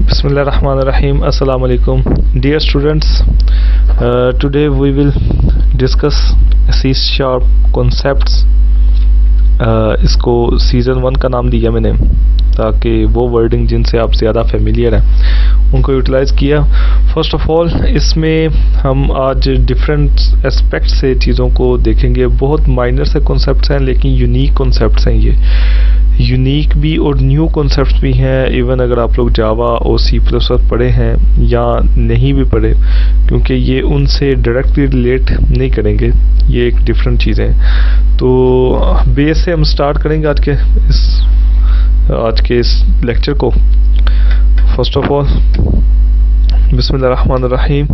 Bismillahirrahmanirrahim. Assalamu alaikum. Dear students, today we will discuss C# concepts. इसको season 1 का नाम दिया मैंने ताकि वो वर्डिंग जिनसे आप ज़्यादा फेमिलियर हैं उनको यूटिलाइज़ किया। फर्स्ट ऑफ ऑल इसमें हम आज डिफरेंट एस्पेक्ट से चीज़ों को देखेंगे। बहुत माइनर से कॉन्सेप्ट्स हैं लेकिन यूनिक कॉन्सेप्ट्स हैं। ये यूनिक भी और न्यू कॉन्सेप्ट्स भी हैं। इवन अगर आप लोग जावा और C++ पढ़े हैं या नहीं भी पढ़े, क्योंकि ये उनसे डायरेक्टली रिलेट नहीं करेंगे, ये एक डिफरेंट चीज़ें हैं। तो बेस से हम स्टार्ट करेंगे आज के इस लेक्चर को। फर्स्ट ऑफ ऑल बिस्मिल्लाहिर्रहमानिर्रहीम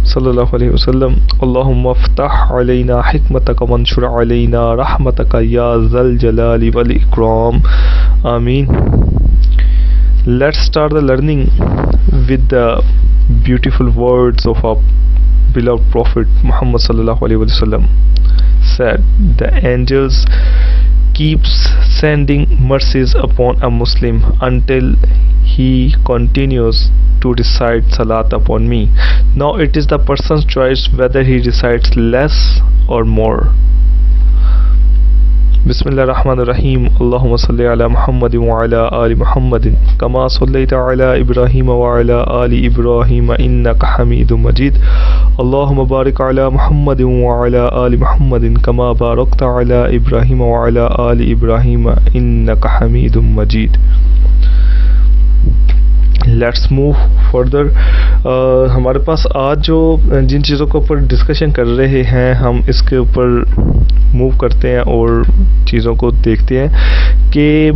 सल्लल्लाहु अलैहि वसल्लम अल्लाहुम्मा फ़्तह अलैना हिकमतक वंशुर अलैना रहमतक या ज़ल जलाली वल इकराम आमीन। Let's start the learning with the beautiful words of our beloved Prophet Muhammad sallallahu alaihi wasallam said, the angels keeps sending mercies upon a Muslim until he continues to recite salat upon me. Now it is the person's choice whether he recites less or more. Bismillahirrahmanirrahim. Allahumma salli ala Muhammadin wa ala ali Muhammadin kama sallaita ala Ibrahim wa ala ali Ibrahim innaka Hamidum Majid. Allahumma barik ala Muhammadin wa ala ali Muhammadin kama barakta ala Ibrahim wa ala ali Ibrahim innaka Hamidum Majid. Let's move further. हमारे पास आज जो जिन चीज़ों के ऊपर discussion कर रहे हैं हम इसके ऊपर मूव करते हैं और चीज़ों को देखते हैं कि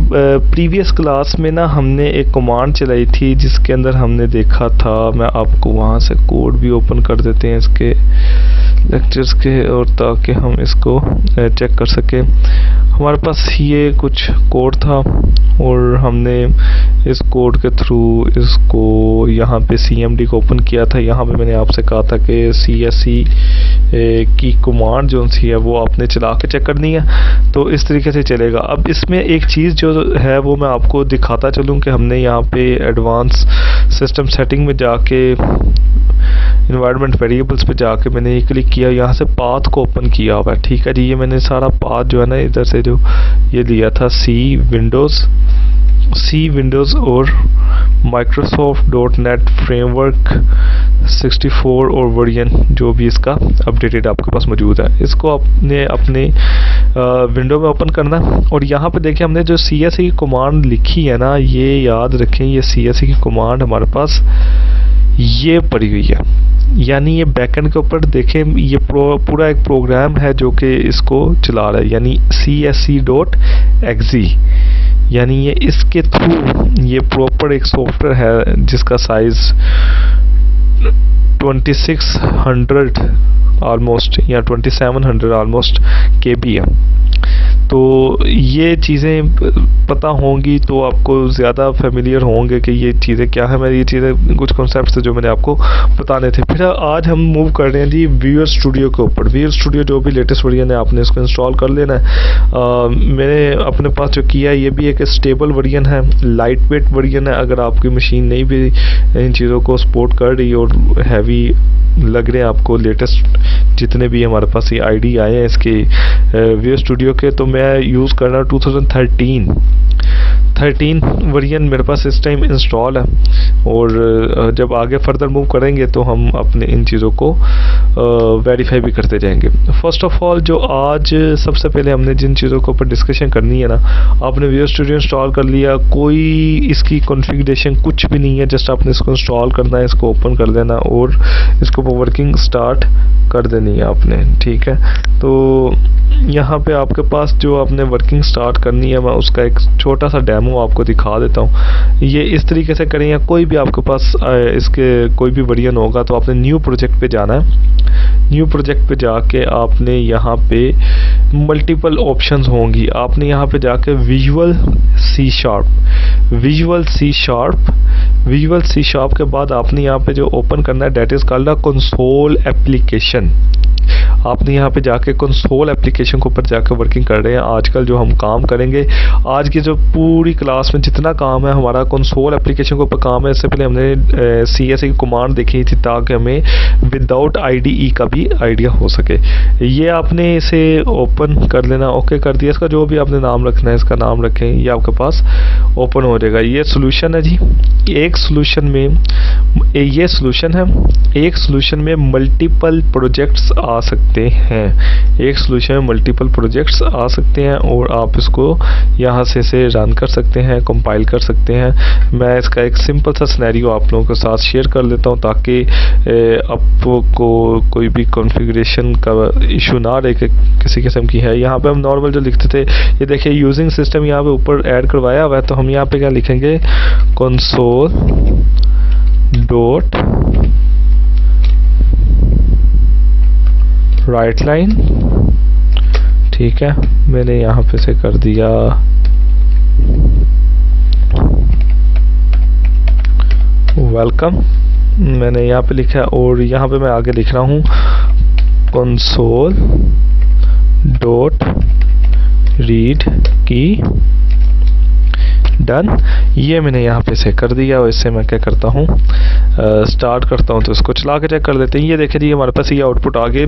प्रीवियस क्लास में ना हमने एक कमांड चलाई थी जिसके अंदर हमने देखा था, मैं आपको वहाँ से कोड भी ओपन कर देते हैं इसके लेक्चर्स के, और ताकि हम इसको चेक कर सकें। हमारे पास ये कुछ कोड था और हमने इस कोड के थ्रू इसको यहाँ पे CMD को ओपन किया था। यहाँ पे मैंने आपसे कहा था कि CSE की कमांड जो सी है वो आपने चला के चेक करनी है, तो इस तरीके से चलेगा। अब इसमें एक चीज़ जो है वो मैं आपको दिखाता चलूँ कि हमने यहाँ पे एडवांस सिस्टम सेटिंग में जाके इन्वायरमेंट वेरिएबल्स पे जाके मैंने ये क्लिक किया, यहाँ से पाथ को ओपन किया हुआ है। ठीक है जी, ये मैंने सारा पाथ जो है ना इधर से जो ये लिया था सी विंडोज़ और Microsoft.NET फ्रेमवर्क 64 और वर्जन जो भी इसका अपडेटेड आपके पास मौजूद है, इसको आपने अपने विंडो में ओपन करना। और यहाँ पे देखिए हमने जो CSE की कमांड लिखी है ना, ये याद रखें, ये CSE की कमांड हमारे पास ये पड़ी हुई है। यानी ये बैकएंड के ऊपर देखें, ये पूरा एक प्रोग्राम है जो कि इसको चला रहा है, यानी CSE.exe। यानी ये इसके थ्रू ये प्रॉपर एक सॉफ्टवेयर है जिसका साइज़ 2600 ऑलमोस्ट या 2700 ऑलमोस्ट KB है। तो ये चीज़ें पता होंगी तो आपको ज़्यादा फेमिलियर होंगे कि ये चीज़ें क्या है। मैं ये चीज़ें कुछ कॉन्सेप्ट्स जो मैंने आपको बताने थे। फिर आज हम मूव कर रहे हैं जी विजुअल स्टूडियो के ऊपर। विजुअल स्टूडियो जो भी लेटेस्ट वर्जन है आपने इसको इंस्टॉल कर लेना है। मैंने अपने पास जो किया है ये भी एक स्टेबल वर्जन है, लाइट वेट वर्जन है। अगर आपकी मशीन नहीं भी इन चीज़ों को सपोर्ट कर रही और हैवी लग रहे हैं आपको लेटेस्ट जितने भी हमारे पास ये आईडी आए हैं इसके विजुअल स्टूडियो के, तो मैं यूज़ कर रहा हूँ 2013 वर्जन मेरे पास इस टाइम इंस्टॉल है। और जब आगे फर्दर मूव करेंगे तो हम अपने इन चीज़ों को वेरीफाई भी करते जाएंगे। फर्स्ट ऑफ ऑल जो आज सबसे पहले हमने जिन चीज़ों के ऊपर डिस्कशन करनी है ना, आपने विजुअल स्टूडियो इंस्टॉल कर लिया, कोई इसकी कॉन्फ़िगरेशन कुछ भी नहीं है, जस्ट आपने इसको इंस्टॉल करना है, इसको ओपन कर देना और इसको वर्किंग स्टार्ट कर देनी है आपने। ठीक है, तो यहाँ पे आपके पास जो आपने वर्किंग स्टार्ट करनी है मैं उसका एक छोटा सा डेमो आपको दिखा देता हूँ। ये इस तरीके से करें, या कोई भी आपके पास इसके कोई भी वर्जन होगा तो आपने न्यू प्रोजेक्ट पे जाना है। न्यू प्रोजेक्ट पे जाके आपने यहाँ पे मल्टीपल ऑप्शंस होंगी, आपने यहाँ पे जाके विजुअल सी शार्प के बाद आपने यहाँ पे जो ओपन करना है that is called a console application. आपने यहाँ पे जाके कंसोल एप्लीकेशन के ऊपर जाकर वर्किंग कर रहे हैं। आजकल जो हम काम करेंगे, आज की जो पूरी क्लास में जितना काम है हमारा कंसोल एप्लीकेशन के ऊपर काम है। इससे पहले हमने CSA की कमांड देखी थी ताकि हमें विदाउट IDE का भी आइडिया हो सके। ये आपने इसे ओपन कर लेना, ओके कर दिया। इसका जो भी आपने नाम रखना है इसका नाम रखें, ये आपके पास ओपन हो जाएगा। ये सोल्यूशन है जी। एक सोल्यूशन में ये सोल्यूशन है, एक सोल्यूशन में मल्टीपल प्रोजेक्ट्स आ सकते हैं। एक सोल्यूशन में मल्टीपल प्रोजेक्ट्स आ सकते हैं और आप इसको यहाँ से रन कर सकते हैं, कंपाइल कर सकते हैं। मैं इसका एक सिंपल सा सिनेरियो आप लोगों के साथ शेयर कर लेता हूँ ताकि आपको कोई भी कॉन्फ़िगरेशन का इशू ना रहे कि किसी किस्म की है। यहाँ पे हम नॉर्मल जो लिखते थे, ये देखिए यूजिंग सिस्टम यहाँ पे ऊपर ऐड करवाया हुआ है। तो हम यहाँ पे क्या लिखेंगे, कंसोल डॉट राइट लाइन। ठीक है, मैंने यहाँ पे से कर दिया वेलकम, मैंने यहाँ पे लिखा। और यहाँ पे मैं आगे लिख रहा हूँ कंसोल डॉट रीड की, डन। ये मैंने यहाँ पे से कर दिया। और इससे मैं क्या करता हूँ, स्टार्ट करता हूँ तो इसको चला के चेक कर लेते हैं। ये देखिए जी हमारे पास ये आउटपुट आ गए।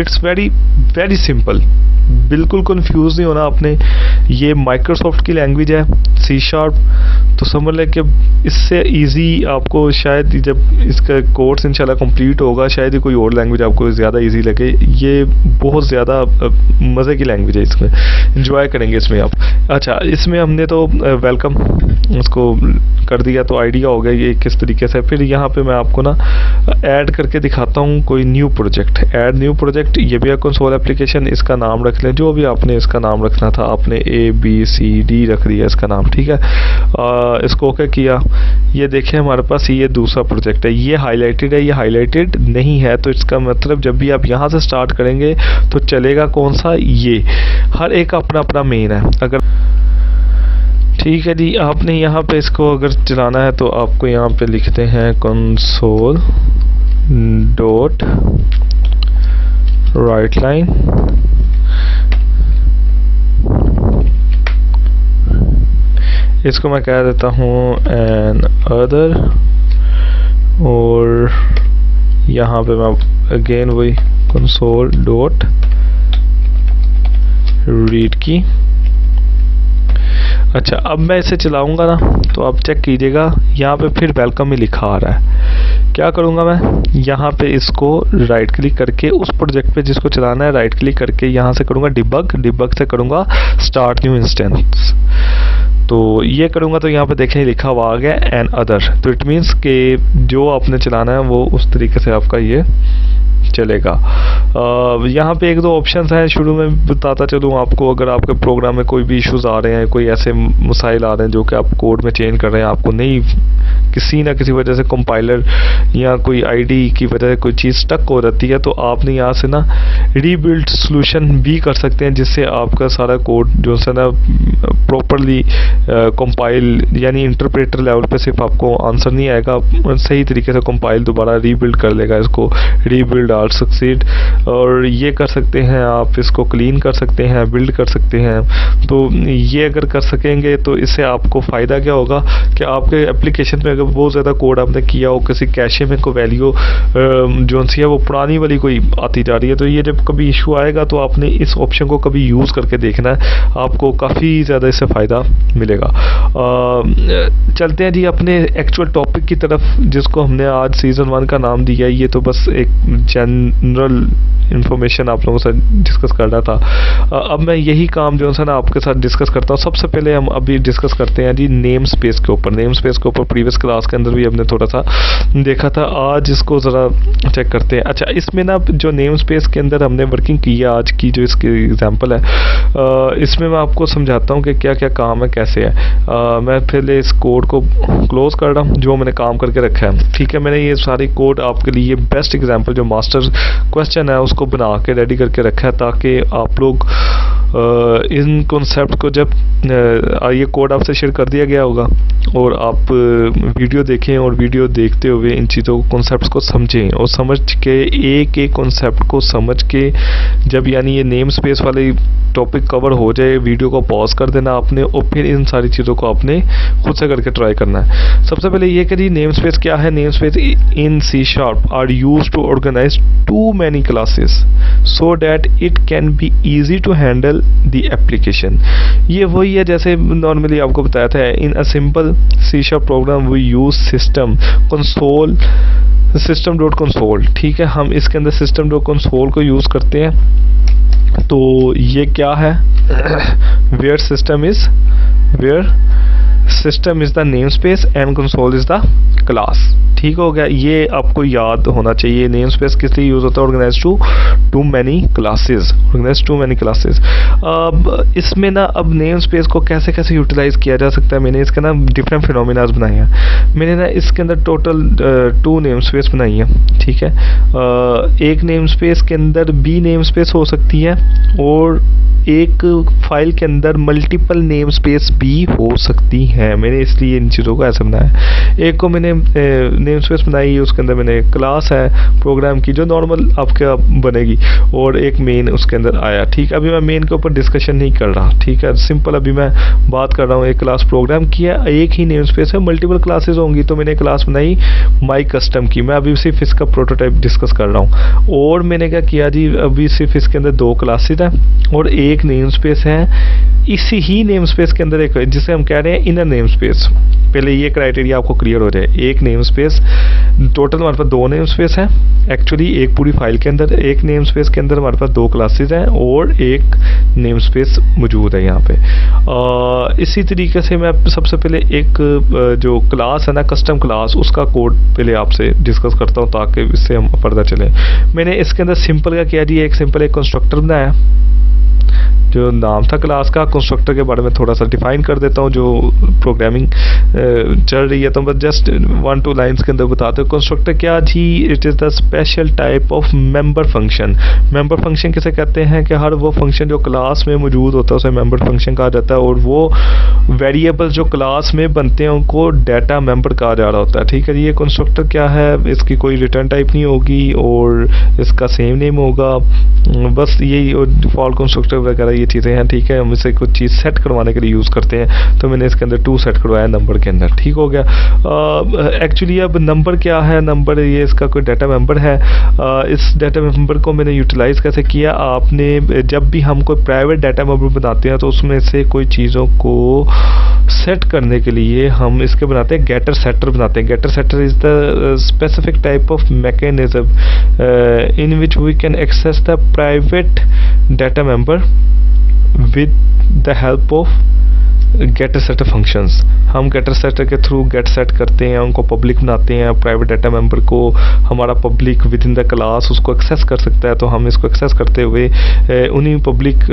इट्स वेरी वेरी सिंपल, बिल्कुल कंफ्यूज नहीं होना आपने। ये माइक्रोसॉफ्ट की लैंग्वेज है C#, तो समझ लें कि इससे इजी आपको शायद जब इसका कोर्स इंशाल्लाह कंप्लीट होगा शायद ही कोई और लैंग्वेज आपको ज़्यादा इजी लगे। ये बहुत ज़्यादा मज़े की लैंग्वेज है, इसमें एंजॉय करेंगे इसमें आप। अच्छा, इसमें हमने तो वेलकम उसको कर दिया तो आइडिया हो गया ये किस तरीके से। फिर यहाँ पे मैं आपको ना ऐड करके दिखाता हूँ कोई new project. Add new project, ये भी है कंसोल एप्लीकेशन। इसका नाम रख लें जो भी आपने इसका नाम रखना था, आपने ABCD रख दिया इसका नाम। ठीक है, इसको ओके किया। ये देखें हमारे पास ये दूसरा प्रोजेक्ट है, ये हाईलाइटेड है, ये हाईलाइटेड नहीं है। तो इसका मतलब जब भी आप यहाँ से स्टार्ट करेंगे तो चलेगा कौन सा, ये। हर एक अपना अपना मेन है। अगर ठीक है जी, आपने यहाँ पे इसको अगर चलाना है तो आपको यहाँ पे लिखते हैं कंसोल डॉट राइट लाइन। इसको मैं कह देता हूँ एन अदर। और यहाँ पे मैं अगेन वही कंसोल डॉट रीड की। अच्छा, अब मैं इसे चलाऊंगा ना तो आप चेक कीजिएगा यहाँ पे फिर वेलकम ही लिखा आ रहा है। क्या करूँगा मैं, यहाँ पे इसको राइट क्लिक करके उस प्रोजेक्ट पे जिसको चलाना है राइट क्लिक करके यहाँ से करूँगा डिबग, डिबग से करूँगा स्टार्ट न्यू इंस्टेंस। तो ये करूँगा तो यहाँ पे देखें लिखा हुआ आ गया एंड अदर। तो इट मीन्स कि जो आपने चलाना है वो उस तरीके से आपका ये चलेगा। यहाँ पे एक दो ऑप्शंस हैं, शुरू में बताता चलूँ आपको। अगर आपके प्रोग्राम में कोई भी इश्यूज आ रहे हैं, कोई ऐसे मसाइल आ रहे हैं जो कि आप कोड में चेंज कर रहे हैं, आपको नहीं किसी ना किसी वजह से कंपाइलर या कोई आईडी की वजह से कोई चीज़ स्टक हो जाती है, तो आपने यहाँ से ना रीबिल्ड सॉल्यूशन भी कर सकते हैं जिससे आपका सारा कोड जो है ना प्रॉपरली कंपाइल, यानी इंटरप्रेटर लेवल पे सिर्फ आपको आंसर नहीं आएगा, सही तरीके से कंपाइल दोबारा रीबिल्ड कर लेगा इसको। Rebuild or succeed. और ये कर सकते हैं आप, इसको क्लीन कर सकते हैं, बिल्ड कर सकते हैं। तो ये अगर कर सकेंगे तो इससे आपको फ़ायदा क्या होगा कि आपके एप्लीकेशन में अगर बहुत ज़्यादा कोड आपने किया हो, किसी कैशे में कोई वैल्यू जो सी है वो पुरानी वाली कोई आती जा रही है, तो ये जब कभी इशू आएगा तो आपने इस ऑप्शन को कभी यूज़ करके देखना है, आपको काफ़ी ज़्यादा इससे फ़ायदा मिलेगा। चलते हैं जी अपने एक्चुअल टॉपिक की तरफ, जिसको हमने आज सीज़न 1 का नाम दिया है। ये तो बस एक जनरल इंफॉर्मेशन आप लोगों से डिस्कस कर रहा था। अब मैं यही काम जो है ना आपके साथ डिस्कस करता हूँ। सबसे पहले हम अभी डिस्कस करते हैं जी नेम स्पेस के ऊपर। नेम स्पेस के ऊपर प्रीवियस क्लास के अंदर भी हमने थोड़ा सा देखा था, आज इसको ज़रा चेक करते हैं। अच्छा, इसमें ना जो नेम स्पेस के अंदर हमने वर्किंग की है आज की, जो इसकी एग्जाम्पल है, इसमें मैं आपको समझाता हूँ कि क्या क्या काम है, कैसे है। मैं पहले इस कोड को क्लोज कर रहा हूँ जो मैंने काम करके रखा है। ठीक है, मैंने ये सारी कोड आपके लिए बेस्ट एग्जाम्पल जो मास्टर क्वेश्चन है उसको बना के रेडी करके रखा है ताकि आप लोग इन कॉन्सेप्ट को जब ये कोड आपसे शेयर कर दिया गया होगा और आप वीडियो देखें और वीडियो देखते हुए इन चीज़ों को कॉन्सेप्ट्स को समझें और समझ के एक एक कॉन्सेप्ट को समझ के जब यानी ये नेम स्पेस वाली टॉपिक कवर हो जाए वीडियो को पॉज कर देना आपने और फिर इन सारी चीज़ों को आपने खुद से करके ट्राई करना है। सबसे पहले ये करिए नेम स्पेस क्या है। Name space in C# are used to organise too many classes so that it can be easy to handle the application. ये वही है जैसे नॉर्मली आपको बताया था in a simple C# program we use system.console। ठीक है, हम इसके अंदर system.console को यूज़ करते हैं। तो ये क्या है, where system is the namespace and console is the class। ठीक हो गया, ये आपको याद होना चाहिए। नेम स्पेस किस लिए यूज़ होता है, ऑर्गेनाइज टू मैनी क्लासेस। अब इसमें ना अब नेम स्पेस को कैसे कैसे यूटिलाइज किया जा सकता है, मैंने इसके ना डिफरेंट फिनोमिनाज बनाए हैं। मैंने ना इसके अंदर टोटल 2 नेम स्पेस बनाई है। ठीक है, एक नेम स्पेस के अंदर B नेम स्पेस हो सकती है और एक फाइल के अंदर मल्टीपल नेम स्पेस भी हो सकती हैं। मैंने इसलिए इन चीज़ों को ऐसे बनाया। एक को मैंने नेम स्पेस बनाई, उसके अंदर मैंने क्लास है प्रोग्राम की जो नॉर्मल आपके बनेगी और एक मेन उसके अंदर आया। ठीक है, अभी मैं मेन के ऊपर डिस्कशन नहीं कर रहा। ठीक है, सिंपल अभी मैं बात कर रहा हूँ एक क्लास प्रोग्राम की है, एक ही नेम स्पेस है, मल्टीपल क्लासेस होंगी। तो मैंने क्लास बनाई माई कस्टम की। मैं अभी सिर्फ इसका प्रोटोटाइप डिस्कस कर रहा हूँ और मैंने क्या किया जी, अभी सिर्फ इसके अंदर 2 क्लासेस हैं और एक नेम स्पेस है। इसी ही नेम स्पेस के अंदर एक जिसे हम कह रहे हैं इनर नेम स्पेस। पहले ये क्राइटेरिया आपको क्लियर हो जाए। एक नेम स्पेस, टोटल हमारे पास 2 नेम स्पेस हैं एक्चुअली एक पूरी फाइल के अंदर। एक नेम स्पेस के अंदर हमारे पास 2 क्लासेस हैं और एक नेम स्पेस मौजूद है यहाँ पे। इसी तरीके से मैं सबसे पहले एक जो क्लास है ना कस्टम क्लास, उसका कोड पहले आपसे डिस्कस करता हूँ ताकि इससे हम फर्दर चलें। मैंने इसके अंदर सिंपल क्या किया जी, एक सिंपल एक कंस्ट्रक्टर बनाया जो नाम था क्लास का। कंस्ट्रक्टर के बारे में थोड़ा सा डिफाइन कर देता हूँ, जो प्रोग्रामिंग चल रही है तो बस जस्ट 1-2 लाइंस के अंदर बताते हो। कंस्ट्रक्टर क्या जी, it is the special type of member function. Member function किसे कहते हैं कि हर वो फंक्शन जो क्लास में मौजूद होता है उसे मेंबर फंक्शन कहा जाता है और वो वेरिएबल जो क्लास में बनते हैं उनको डाटा मेंबर कहा जा रहा होता है। ठीक है, ये कंस्ट्रक्टर क्या है, इसकी कोई रिटर्न टाइप नहीं होगी और इसका सेम नेम होगा, बस यही और डिफॉल्ट कंस्ट्रक्टर वगैरह ये चीज़ें हैं। ठीक है, हम इसे कुछ चीज़ सेट करवाने के लिए यूज़ करते हैं तो मैंने इसके अंदर 2 सेट करवाया नंबर के अंदर। ठीक हो गया। एक्चुअली अब नंबर क्या है, नंबर ये इसका कोई डाटा मेंबर है। इस डाटा मेंबर को मैंने यूटिलाइज़ कैसे किया, आपने जब भी हम कोई प्राइवेट डाटा मेंबर बनाते हैं तो उसमें से कोई चीज़ों को सेट करने के लिए हम इसके बनाते हैं गेटर सेटर बनाते हैं। Getter setter is the specific type of mechanism in which we can access the private data member with the help of getter setter functions। हम getter setter के थ्रू get set करते हैं, उनको public बनाते हैं। Private data member को हमारा public with in the class उसको एक्सेस कर सकता है, तो हम इसको एक्सेस करते हुए उन्हीं पब्लिक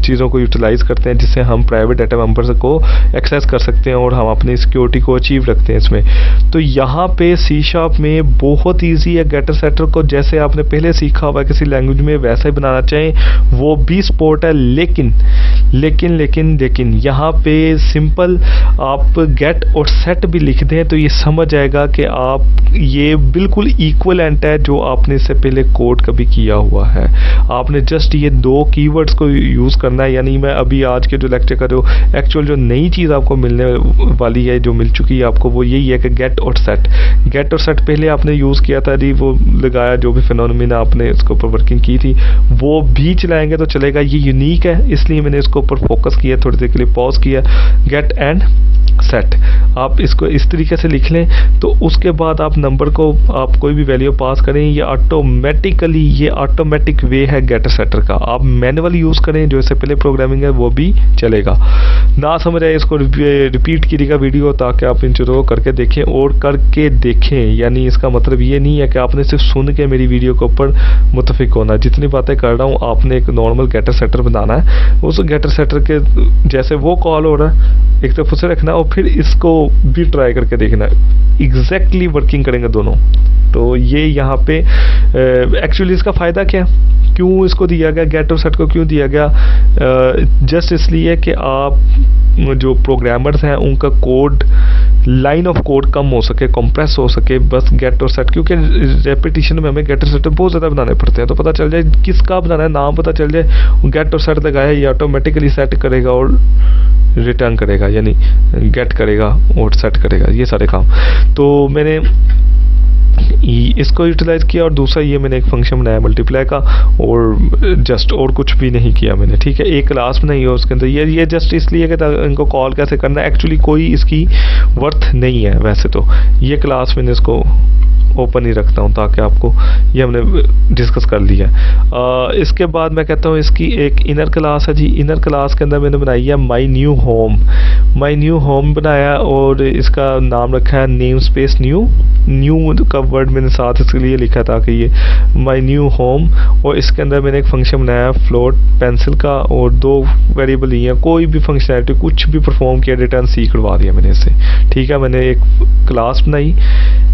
चीज़ों को यूटिलाइज करते हैं जिससे हम प्राइवेट डाटा मेंबर को एक्सेस कर सकते हैं और हम अपनी सिक्योरिटी को अचीव रखते हैं इसमें। तो यहाँ पे C# में बहुत ईजी है getter setter को, जैसे आपने पहले सीखा हुआ किसी लैंग्वेज में वैसा ही बनाना चाहें वो भी सपोर्ट है। लेकिन यहाँ पे सिंपल आप गेट और सेट भी लिख दें तो ये समझ आएगा कि आप ये बिल्कुल इक्वलेंट है जो आपने इससे पहले कोड कभी किया हुआ है। आपने जस्ट ये 2 कीवर्ड्स को यूज़ करना है। यानी मैं अभी आज के जो लेक्चर का जो एक्चुअल जो नई चीज़ आपको मिलने वाली है, जो मिल चुकी है आपको, वो यही है कि गेट और सेट। गेट और सेट पहले आपने यूज़ किया था जी, वो लगाया जो भी फिनोमिना आपने इसके ऊपर वर्किंग की थी वो भी चलाएंगे तो चलेगा। ये यूनिक है इसलिए मैंने इसके ऊपर फोकस किया, थोड़ी देर के लिए पॉज किया। गेट एंड सेट आप इसको इस तरीके से लिख लें तो उसके बाद आप नंबर को आप कोई भी वैल्यू पास करें, ये ऑटोमेटिकली ये ऑटोमेटिक वे है गेटर सेटर का। आप मैनुअली यूज़ करें जो इससे पहले प्रोग्रामिंग है वो भी चलेगा। ना समझ आए इसको रिपीट कीजिएगा वीडियो ताकि आप इन चीज़ों को करके देखें और करके देखें। यानी इसका मतलब ये नहीं है कि आपने सिर्फ सुन के मेरी वीडियो के ऊपर मुतफिक होना। जितनी बातें कर रहा हूँ आपने एक नॉर्मल गेटर सेटर बनाना है, उस गेटर सेटर के जैसे वो कॉल हो रहा है एक तरफ उसे रखना और फिर इसको भी ट्राई करके देखना, एग्जैक्टली वर्किंग करेंगे दोनों। तो ये यहाँ पे एक्चुअली इसका फ़ायदा क्या है, क्यों इसको दिया गया, गेट और सेट को क्यों दिया गया, जस्ट इसलिए कि आप जो प्रोग्रामर्स हैं उनका कोड, लाइन ऑफ कोड कम हो सके, कंप्रेस हो सके, बस गेट और सेट, क्योंकि रेपिटेशन में हमें गेट और सेट बहुत ज़्यादा बनाने पड़ते हैं। तो पता चल जाए किसका बनाना है, नाम पता चल जाए, गेट और सेट लगाया, ये ऑटोमेटिकली सेट करेगा और रिटर्न करेगा, यानी गेट करेगा और सेट करेगा, ये सारे काम। तो मैंने इसको यूटिलाइज किया, और दूसरा ये मैंने एक फंक्शन बनाया मल्टीप्लाई का, और जस्ट और कुछ भी नहीं किया मैंने, ठीक है। एक क्लास बनाई है उसके अंदर, ये जस्ट इसलिए कि इनको कॉल कैसे करना है, एक्चुअली कोई इसकी वर्थ नहीं है वैसे तो। ये क्लास मैंने इसको ओपन ही रखता हूँ ताकि आपको ये हमने डिस्कस कर लिया। इसके बाद मैं कहता हूँ इसकी एक इनर क्लास है जी। इनर क्लास के अंदर मैंने बनाई है my new home. My new home बनाया और इसका नाम रखा है नेम स्पेस न्यू। न्यू का वर्ड मैंने साथ इसके लिए लिखा था कि ये माई न्यू होम, और इसके अंदर मैंने एक फंक्शन बनाया फ्लोट पेंसिल का, और 2 वेरिएबल ही हैं, कोई भी फंक्शनैलिटी कुछ भी परफॉर्म किया, रिटर्न सी करवा दिया मैंने इससे, ठीक है। मैंने एक क्लास बनाई,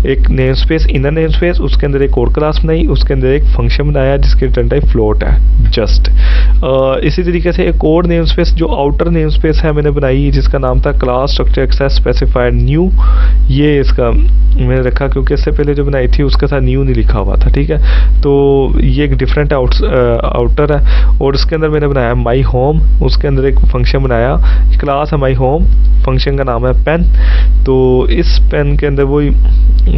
एक name space, inner name space, उसके अंदर एक और क्लास बनाई, उसके अंदर एक फंक्शन बनाया जिसकी रिटर्न टाइप फ्लोट है जस्ट। इसी तरीके से एक और नेम स्पेस जो आउटर नेम स्पेस है मैंने बनाई, जिसका नाम था class structure access specified new. ये इसका मैंने रखा क्योंकि इससे पहले जो बनाई थी उसके साथ न्यू नहीं लिखा हुआ था, ठीक है। तो ये एक डिफरेंट आउटर है, और उसके अंदर मैंने बनाया माई होम, उसके अंदर एक फंक्शन बनाया, क्लास है माई होम, फंक्शन का नाम है पेन। तो इस पेन के अंदर वही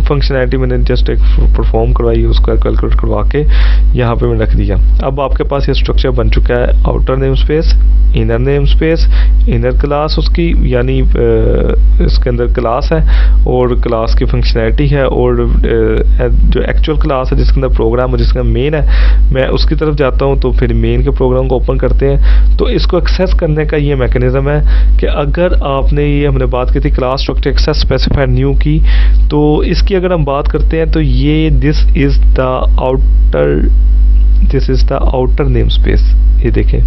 फंक्शनैलिटी मैंने जस्ट एक परफॉर्म करवाई, उसका कैलकुलेट करवा के यहाँ पे मैंने रख दिया। अब आपके पास ये स्ट्रक्चर बन चुका है, outer name space, inner name space, inner class उसकी, यानी इसके अंदर क्लास है और क्लास की फंक्शनैलिटी है, और जो एक्चुअल क्लास है जिसके अंदर प्रोग्राम है, जिसका मेन है, मैं उसकी तरफ जाता हूँ। तो फिर मेन के प्रोग्राम को ओपन करते हैं। तो इसको एक्सेस करने का ये मैकेनिज्म है कि अगर आपने, ये हमने बात की थी class structure access specified new की, तो इसकी अगर हम बात करते हैं तो ये this is the outer name space. ये देखें,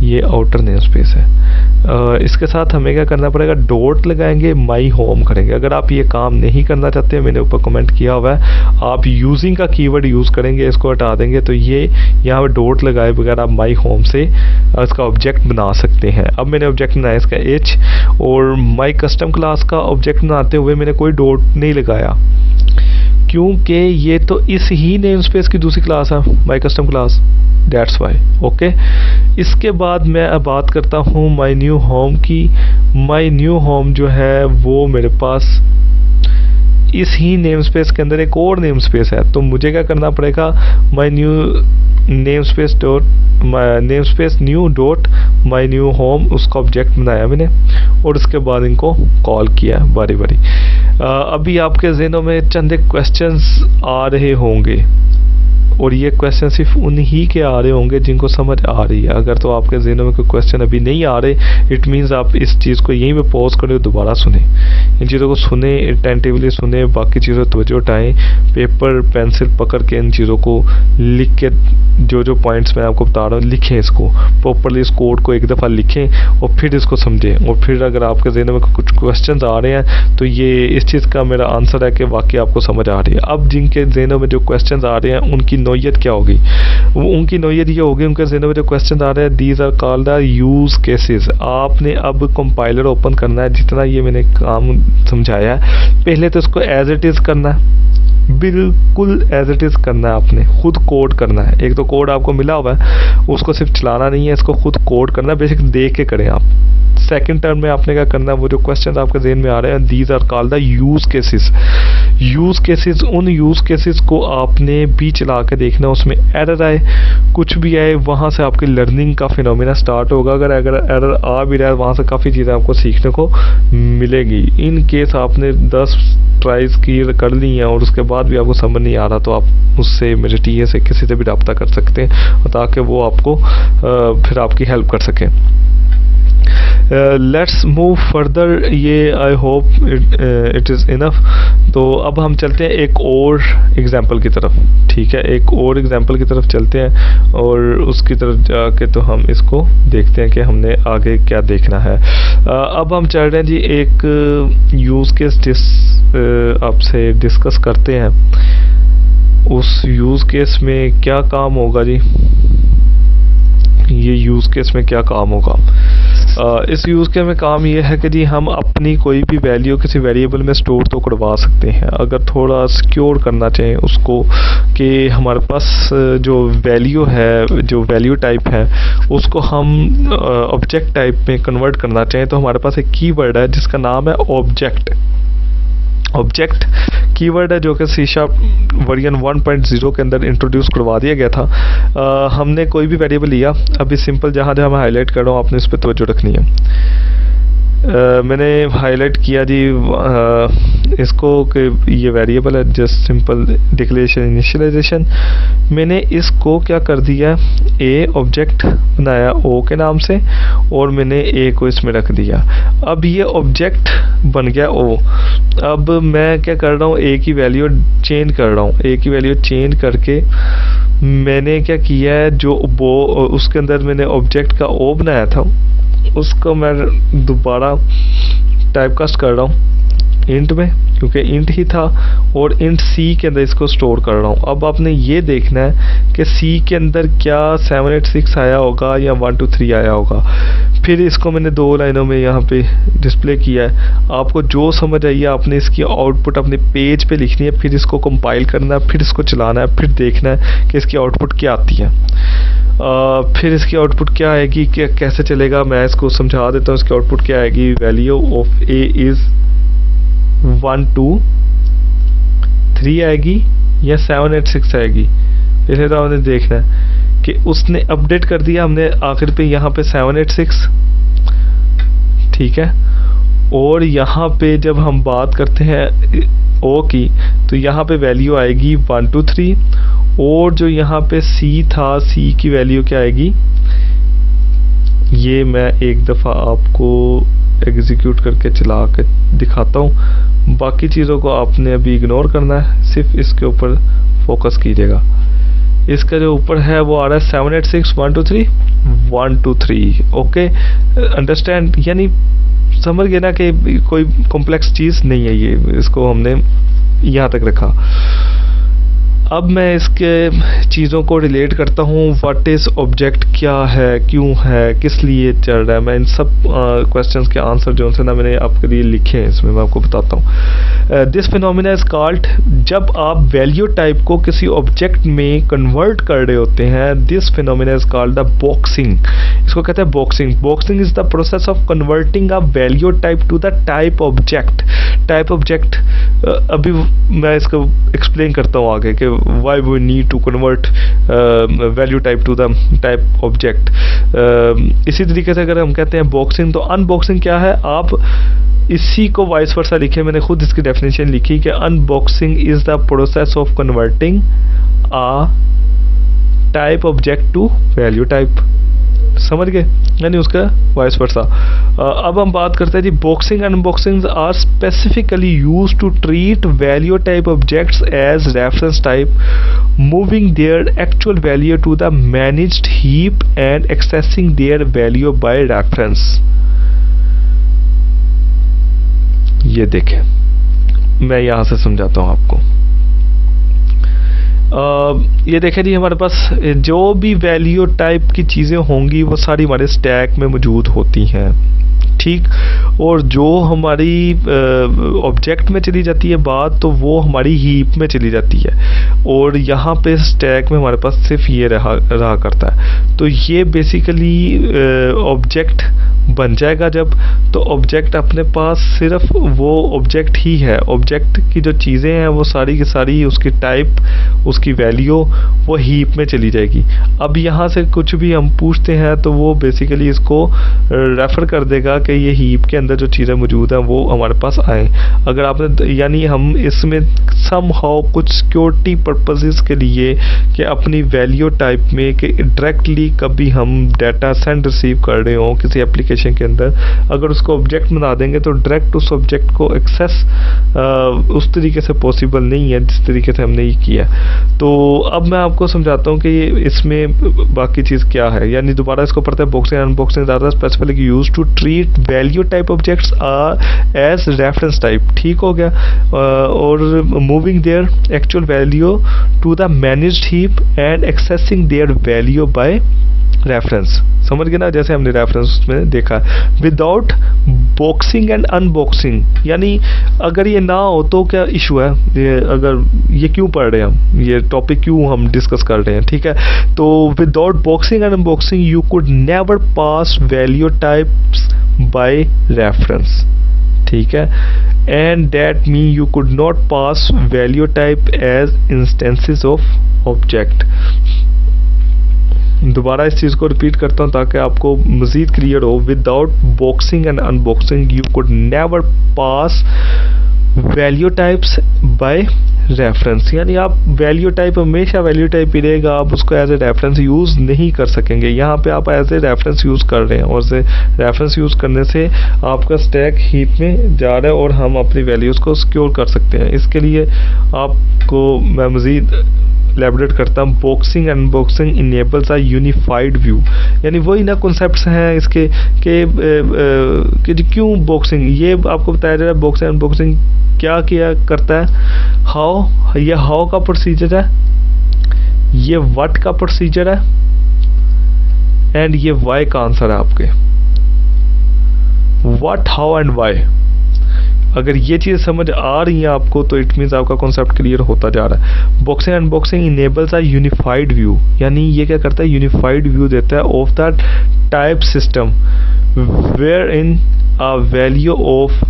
ये आउटर नेम स्पेस है। इसके साथ हमें क्या करना पड़ेगा, डॉट लगाएंगे, माई होम करेंगे। अगर आप ये काम नहीं करना चाहते, मैंने ऊपर कमेंट किया हुआ है, आप यूजिंग का कीवर्ड यूज़ करेंगे, इसको हटा देंगे, तो ये यहाँ पर डॉट लगाए बगैर आप माई होम से इसका ऑब्जेक्ट बना सकते हैं। अब मैंने ऑब्जेक्ट बनाया इसका एच, और माई कस्टम क्लास का ऑब्जेक्ट बनाते हुए मैंने कोई डॉट नहीं लगाया, क्योंकि ये तो इस ही नेम स्पेस की दूसरी क्लास है, my custom class, that's why. Okay, इसके बाद मैं अब बात करता हूँ माई न्यू होम की। माई न्यू होम जो है वो मेरे पास इस ही नेम स्पेस के अंदर एक और नेम स्पेस है, तो मुझे क्या करना पड़ेगा, my new name space dot name space new dot my new home, उसका ऑब्जेक्ट बनाया मैंने, और उसके बाद इनको कॉल किया बारी बारी। अभी आपके ज़हनों में चंद क्वेश्चंस आ रहे होंगे, और ये क्वेश्चन सिर्फ उन्हीं के आ रहे होंगे जिनको समझ आ रही है। अगर तो आपके ज़हनों में कोई क्वेश्चन अभी नहीं आ रहे, इट मीन्स आप इस चीज़ को यहीं पे पॉज करें और दोबारा सुने, इन चीज़ों को सुने, अटेंटिवली सुने, बाकी चीज़ों पर तवज्जो उठाएं, पेपर पेंसिल पकड़ के इन चीज़ों को लिख के, जो पॉइंट्स मैं आपको बता रहा हूँ, लिखें इसको प्रॉपरली, इस कोड को एक दफ़ा लिखें और फिर इसको समझें। और फिर अगर आपके ज़हनों में कुछ क्वेश्चन आ रहे हैं तो ये इस चीज़ का मेरा आंसर है कि वाकई आपको समझ आ रही है। अब जिनके ज़हनों में जो क्वेश्चन आ रहे हैं उनकी नौयत क्या होगी, उनकी नौयत ये होगी, उनके ज़हनों में जो क्वेश्चन आ रहे हैं, these are called the use cases. आपने अब कंपाइलर ओपन करना है, जितना ये मैंने काम समझाया है, पहले तो इसको एज इट इज़ करना है, बिल्कुल एज इट इज़ करना है, आपने खुद कोड करना है। एक तो कोड आपको मिला हुआ है, उसको सिर्फ चलाना नहीं है, इसको खुद कोड करना है, बेसिक देख के करें आप। सेकंड टर्म में आपने क्या करना है, वो जो क्वेश्चन आपके ज़हन में आ रहे हैं, these are called the use cases. Use cases, उन यूज़ केसेस को आपने भी चला के देखना, उसमें एरर आए, कुछ भी आए, वहाँ से आपकी लर्निंग का फिनोमेना स्टार्ट होगा। अगर एरर आ भी रहा है, वहाँ से काफ़ी चीज़ें आपको सीखने को मिलेगी। इन केस आपने 10 ट्राइज की कर ली हैं और उसके बाद भी आपको समझ नहीं आ रहा, तो आप उससे, मेरे टीए से, किसी से भी रब्ता कर सकते हैं, ताकि वो आपको फिर आपकी हेल्प कर सकें। लेट्स मूव फर्दर, ये I hope it is enough. तो अब हम चलते हैं एक और एग्जांपल की तरफ, ठीक है, एक और एग्जांपल की तरफ चलते हैं और उसकी तरफ जाके तो हम इसको देखते हैं कि हमने आगे क्या देखना है। अब हम चल रहे हैं जी एक यूज़ केस आपसे डिस्कस करते हैं। उस यूज़ केस में क्या काम होगा जी, ये यूज़ केस में क्या काम होगा? इस यूज़ केस में काम ये है कि जी हम अपनी कोई भी वैल्यू किसी वेरिएबल में स्टोर तो करवा सकते हैं। अगर थोड़ा सिक्योर करना चाहें उसको कि हमारे पास जो वैल्यू है, जो वैल्यू टाइप है, उसको हम ऑब्जेक्ट टाइप में कन्वर्ट करना चाहें तो हमारे पास एक कीवर्ड है जिसका नाम है ऑब्जेक्ट। ऑब्जेक्ट कीवर्ड है जो कि C# वर्जन 1.0 के अंदर इंट्रोड्यूस करवा दिया गया था। हमने कोई भी वेरिएबल लिया, अभी सिंपल जहाँ जहाँ मैं हाईलाइट कर रहा हूँ आपने इस पर तवज्जो रखनी है। मैंने हाईलाइट किया जी इसको कि ये वेरिएबल है, जस्ट सिंपल डिक्लेरेशन इनिशियलाइजेशन। मैंने इसको क्या कर दिया, ए ऑब्जेक्ट बनाया O के नाम से और मैंने A को इसमें रख दिया। अब ये ऑब्जेक्ट बन गया O। अब मैं क्या कर रहा हूँ, A की वैल्यू चेंज कर रहा हूँ। A की वैल्यू चेंज करके मैंने क्या किया है, जो वो उसके अंदर मैंने ऑब्जेक्ट का O बनाया था उसको मैं दोबारा टाइपकास्ट कर रहा हूँ इंट में, क्योंकि इंट ही था, और इंट C के अंदर इसको स्टोर कर रहा हूँ। अब आपने ये देखना है कि C के अंदर क्या 786 आया होगा या 123 आया होगा। फिर इसको मैंने 2 लाइनों में यहाँ पे डिस्प्ले किया है। आपको जो समझ आई है आपने इसकी आउटपुट अपने पेज पे लिखनी है, फिर इसको कंपाइल करना है, फिर इसको चलाना है, फिर देखना है कि इसकी आउटपुट क्या आती है। फिर इसकी आउटपुट क्या आएगी, कि कैसे चलेगा, मैं इसको समझा देता हूँ। इसकी आउटपुट क्या आएगी, वैल्यू ऑफ A इज़ 1 2 3 आएगी या 786 आएगी। इसे तो हमने देखना है कि उसने अपडेट कर दिया हमने आखिर पे यहाँ पे 786, ठीक है। और यहाँ पे जब हम बात करते हैं O की तो यहाँ पे वैल्यू आएगी 1 2 3, और जो यहाँ पे C था, C की वैल्यू क्या आएगी, ये मैं एक दफ़ा आपको एग्जीक्यूट करके चला के दिखाता हूँ। बाकी चीज़ों को आपने अभी इग्नोर करना है, सिर्फ इसके ऊपर फोकस कीजिएगा। इसका जो ऊपर है वो आ रहा है 786 1 2 3 1 2 3। ओके, अंडरस्टैंड, यानी समझ गए ना कि कोई कॉम्प्लेक्स चीज़ नहीं है ये, इसको हमने यहाँ तक रखा। अब मैं इसके चीज़ों को रिलेट करता हूँ। व्हाट इज़ ऑब्जेक्ट, क्या है, क्यों है, किस लिए चल रहा है। मैं इन सब क्वेश्चंस के आंसर जो है ना मैंने आपके लिए लिखे हैं, इसमें मैं आपको बताता हूँ। दिस फिनोमिना इज कॉल्ड, जब आप वैल्यू टाइप को किसी ऑब्जेक्ट में कन्वर्ट कर रहे होते हैं, this phenomena is called the boxing. इसको कहते हैं boxing. Boxing is the process of converting a value type two the type object. Type object अभी मैं इसको एक्सप्लेन करता हूँ आगे कि why we need to convert value type to the type object। इसी तरीके से अगर हम कहते हैं बॉक्सिंग, तो अनबॉक्सिंग क्या है, आप इसी को वाइस वर्सा लिखे, मैंने खुद इसकी डेफिनेशन लिखी कि unboxing is the process of converting a type object to value type. समझ गए, यानी उसका वाइस वर्सा। अब हम बात करते हैं जी boxing. Unboxing are specifically used to treat value type objects as reference type, moving their actual value to the managed heap and accessing their value by reference. ये देखें, मैं यहां से समझाता हूं आपको। ये देखें जी, हमारे पास जो भी वैल्यू टाइप की चीज़ें होंगी वो सारी हमारे स्टैक में मौजूद होती हैं, ठीक। और जो हमारी ऑब्जेक्ट में चली जाती है बात, तो वो हमारी हीप में चली जाती है, और यहाँ पे स्टैक में हमारे पास सिर्फ ये रहा करता है। तो ये बेसिकली ऑब्जेक्ट बन जाएगा जब, तो ऑब्जेक्ट अपने पास सिर्फ वो ऑब्जेक्ट ही है। ऑब्जेक्ट की जो चीज़ें हैं वो सारी की सारी, उसकी टाइप, उसकी वैल्यू वो हीप में चली जाएगी। अब यहाँ से कुछ भी हम पूछते हैं तो वो बेसिकली इसको रेफ़र कर देगा कि ये हीप के अंदर जो चीज़ें मौजूद हैं वो हमारे पास आए। अगर आपने, यानी हम इसमें सम हाउ कुछ सिक्योरिटी पर्पसेस के लिए कि अपनी वैल्यू टाइप में कि डायरेक्टली कभी हम डाटा सेंड रिसीव कर रहे हो किसी एप्लीकेशन के अंदर, अगर उसको ऑब्जेक्ट बना देंगे तो डायरेक्ट उस ऑब्जेक्ट को एक्सेस उस तरीके से पॉसिबल नहीं है जिस तरीके से हमने ये किया। तो अब मैं आपको समझाता हूँ कि इसमें बाकी चीज़ क्या है। यानी दोबारा इसको पढ़ते हैं, बॉक्सिंग अनबॉक्सिंग ज़्यादा specifically used to treat value type objects as reference type, ठीक हो गया, और moving their actual value to the managed heap and accessing their value by reference. समझ गए ना, जैसे हमने रेफरेंस में देखा विदाउट बॉक्सिंग एंड अनबॉक्सिंग। यानी अगर ये ना हो तो क्या इशू है, ये अगर ये क्यों पढ़ रहे हैं हम, ये टॉपिक क्यों हम डिस्कस कर रहे हैं, ठीक है। तो without boxing and unboxing you could never pass value types by reference, ठीक है, and that mean you could not pass value type as instances of object. दोबारा इस चीज़ को रिपीट करता हूँ ताकि आपको मज़ीद क्लियर हो। Without boxing and unboxing you could never pass value types by reference. यानी आप वैल्यू टाइप हमेशा वैल्यू टाइप ही रहेगा, आप उसको एज ए रेफरेंस यूज़ नहीं कर सकेंगे। यहाँ पे आप एज ए रेफरेंस यूज़ कर रहे हैं और से रेफरेंस यूज़ करने से आपका स्टैक हीप में जा रहा है और हम अपनी वैल्यूज़ को सिक्योर कर सकते हैं। इसके लिए आपको मैं मज़ीद एलैबोरेट करता हूँ। Boxing and unboxing enables a unified view. यानी वही ना कॉन्सेप्ट्स हैं इसके कि क्यों बॉक्सिंग, ये आपको बताया जा रहा है बॉक्सिंग अनबॉक्सिंग क्या किया करता है। हाउ, ये हाउ का प्रोसीजर है, ये व्हाट का प्रोसीजर है, एंड ये वाई का आंसर है आपके। व्हाट, हाउ एंड वाई, अगर ये चीज़ समझ आ रही है आपको तो इट मीन्स आपका कॉन्सेप्ट क्लियर होता जा रहा है। Boxing and unboxing enables a unified view. यानी ये क्या करता है, यूनिफाइड व्यू देता है of the type system wherein a value of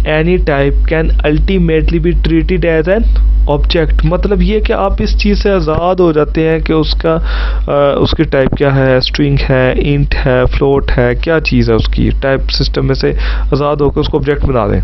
any type can ultimately be treated as an object. मतलब ये कि आप इस चीज़ से आज़ाद हो जाते हैं कि उसकी टाइप क्या है, स्ट्रिंग है, इंट है, फ्लोट है, क्या चीज़ है, उसकी टाइप सिस्टम में से आज़ाद होकर उसको ऑब्जेक्ट बना दें।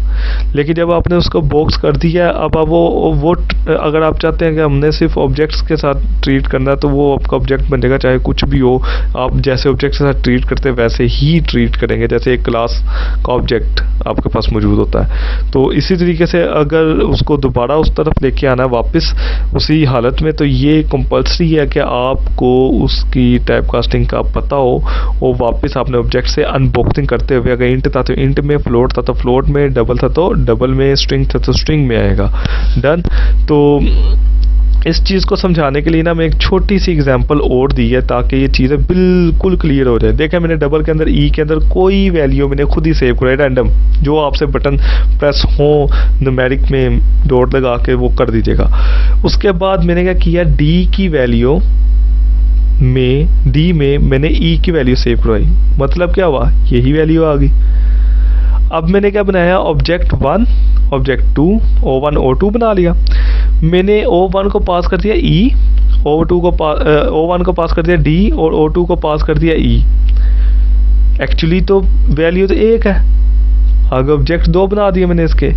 लेकिन जब आपने उसको बॉक्स कर दिया, अब आप वो अगर आप चाहते हैं कि हमने सिर्फ ऑब्जेक्ट्स के साथ ट्रीट करना है तो वो आपका ऑब्जेक्ट बनेगा, चाहे कुछ भी हो। आप जैसे ऑब्जेक्ट के साथ ट्रीट करते हैं वैसे ही ट्रीट करेंगे, जैसे एक क्लास का ऑब्जेक्ट आपके पास मौजूद होता है। तो इसी तरीके से अगर उसको दोबारा उस तरफ लेके आना वापस उसी हालत में, तो ये कंपल्सरी है कि आपको उसकी टाइप कास्टिंग का पता हो और वापस आपने ऑब्जेक्ट से अनबॉक्सिंग करते हुए, अगर इंट था तो इंट में, फ्लोट था तो फ्लोट में, डबल था तो डबल में, स्ट्रिंग था तो स्ट्रिंग में आएगा। डन। तो इस चीज़ को समझाने के लिए ना मैं एक छोटी सी एग्जांपल और दी है ताकि ये चीज़ें बिल्कुल क्लियर हो जाए। देखा मैंने डबल के अंदर ई के अंदर कोई वैल्यू मैंने खुद ही सेव कराई रैंडम, जो आपसे बटन प्रेस हो न्यूमेरिक में डॉट लगा के वो कर दीजिएगा। उसके बाद मैंने क्या किया, डी की वैल्यू में, डी में मैंने ई की वैल्यू सेव करवाई। मतलब क्या हुआ, यही वैल्यू आ गई। अब मैंने क्या बनाया, ऑब्जेक्ट 1, ऑब्जेक्ट 2, O1 O2 बना लिया। मैंने O1 को पास कर दिया E, O1 को पास कर दिया D और O2 को पास कर दिया E। एक्चुअली तो वैल्यू तो एक है, आगे ऑब्जेक्ट 2 बना दिए मैंने इसके।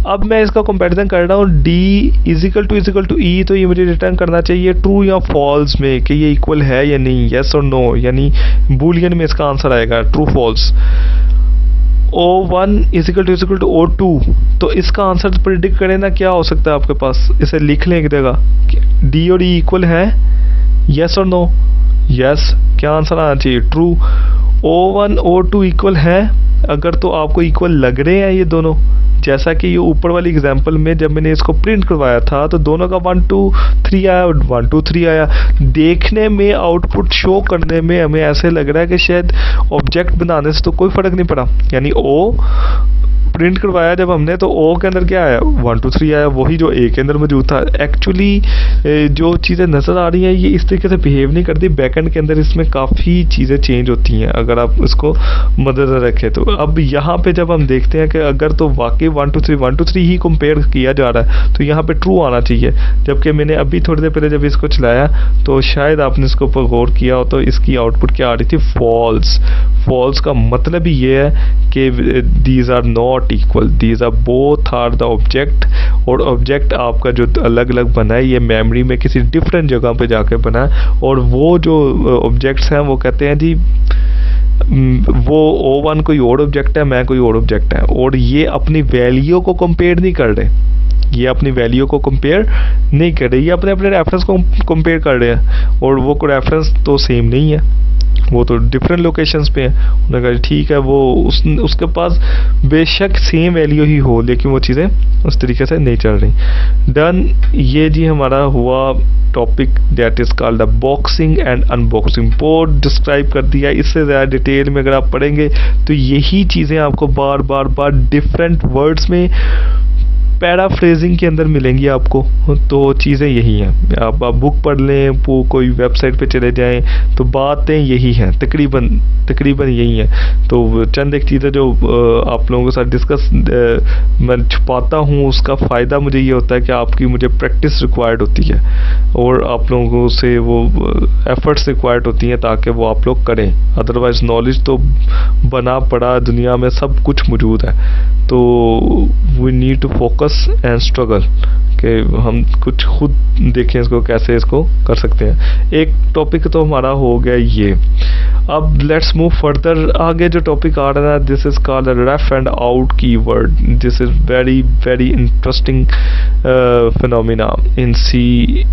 अब मैं इसका कंपैरिजन कर रहा हूँ, D इजिकल टू E, तो ये मुझे रिटर्न करना चाहिए ट्रू या फॉल्स में कि ये इक्वल है या नहीं, येस और नो, यानी बूलियन में इसका आंसर आएगा true false. O1 is equal to O2, तो इसका आंसर प्रिडिक्ट करें ना, क्या हो सकता है आपके पास, इसे लिख लें एक जगह, D और E इक्वल है, यस और नो, यस, क्या आंसर आना चाहिए ट्रू। O1 O2 इक्वल है, अगर तो आपको इक्वल लग रहे हैं ये दोनों, जैसा कि ये ऊपर वाली एग्जांपल में जब मैंने इसको प्रिंट करवाया था तो दोनों का 1 2 3 आया, 1 2 3 आया। देखने में, आउटपुट शो करने में हमें ऐसे लग रहा है कि शायद ऑब्जेक्ट बनाने से तो कोई फ़र्क नहीं पड़ा, यानी ओ प्रिंट करवाया जब हमने तो O के अंदर क्या आया, 1 2 3 आया, वही जो A के अंदर मौजूद था। एक्चुअली जो चीज़ें नज़र आ रही हैं ये इस तरीके से बिहेव नहीं करती, बैकएंड के अंदर इसमें काफ़ी चीज़ें चेंज होती हैं अगर आप इसको मद्देनजर रखें तो। अब यहाँ पे जब हम देखते हैं कि अगर तो वाकई 1 2 3 ही कंपेयर किया जा रहा है तो यहाँ पे ट्रू आना चाहिए, जबकि मैंने अभी थोड़ी देर पहले जब इसको चलाया तो शायद आपने इसके ऊपर गौर किया हो तो इसकी आउटपुट क्या आ रही थी, फॉल्स। फॉल्स का मतलब ही ये है कि these are not equal, these are both are the object और ऑब्जेक्ट आपका जो अलग अलग बना है ये मेमोरी में किसी डिफरेंट जगह पे जाके बना है, और वो जो ऑब्जेक्ट्स हैं वो कहते हैं जी वो O1 कोई और ऑब्जेक्ट है, मैं कोई और ऑब्जेक्ट है, और ये अपनी वैल्यू को कंपेयर नहीं कर रहे, ये अपनी वैल्यू को कंपेयर नहीं कर रहे, ये अपने अपने रेफरेंस को कंपेयर कर रहे हैं, और वो कोई रेफरेंस तो सेम नहीं है, वो तो डिफरेंट लोकेशंस पे है। उन्होंने कहा ठीक है, वो उसके पास बेशक सेम वैल्यू ही हो लेकिन वो चीज़ें उस तरीके से नहीं चल रही। डन, ये जी हमारा हुआ topic that is called the boxing and unboxing. बहुत डिस्क्राइब कर दिया, इससे ज़्यादा डिटेल में अगर आप पढ़ेंगे तो यही चीज़ें आपको बार बार डिफरेंट वर्ड्स में पैराफ्रेजिंग के अंदर मिलेंगी आपको। तो चीज़ें यही हैं, आप बुक पढ़ लें, वो कोई वेबसाइट पे चले जाएं, तो बातें यही हैं, तकरीबन यही हैं। तो चंद एक चीज़ें जो आप लोगों के साथ डिस्कस मैं छुपाता हूँ, उसका फ़ायदा मुझे ये होता है कि आपकी मुझे प्रैक्टिस रिक्वायर्ड होती है और आप लोगों से वो एफर्ट्स रिक्वायर्ड होती हैं ताकि वो आप लोग करें। अदरवाइज़ नॉलेज तो बना पड़ा दुनिया में सब कुछ मौजूद है, तो we need to focus and struggle कि हम कुछ खुद देखें इसको कैसे इसको कर सकते हैं। एक टॉपिक तो हमारा हो गया ये। अब लेट्स मूव फर्दर। आगे जो टॉपिक आ रहा है this is called ref and out keyword. This is very very interesting phenomena in C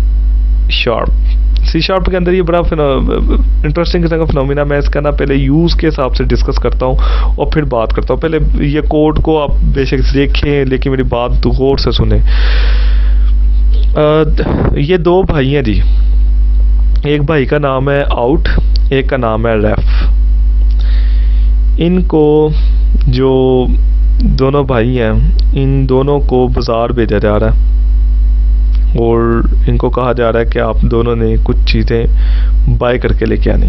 sharp के अंदर। ये बड़ा इंटरेस्टिंग किस्म का फिनोमिना। मैं इसका ना पहले यूज़ के हिसाब से डिस्कस करता हूँ और फिर बात करता हूँ। पहले ये कोड को आप बेशक देखें लेकिन मेरी बात गौर से सुने। ये दो भाई हैं जी, एक भाई का नाम है आउट, एक का नाम है रेफ। इनको जो दोनों भाई हैं इन दोनों को बाज़ार भेजा जा रहा है और इनको कहा जा रहा है कि आप दोनों ने कुछ चीज़ें बाय करके लेके आनी।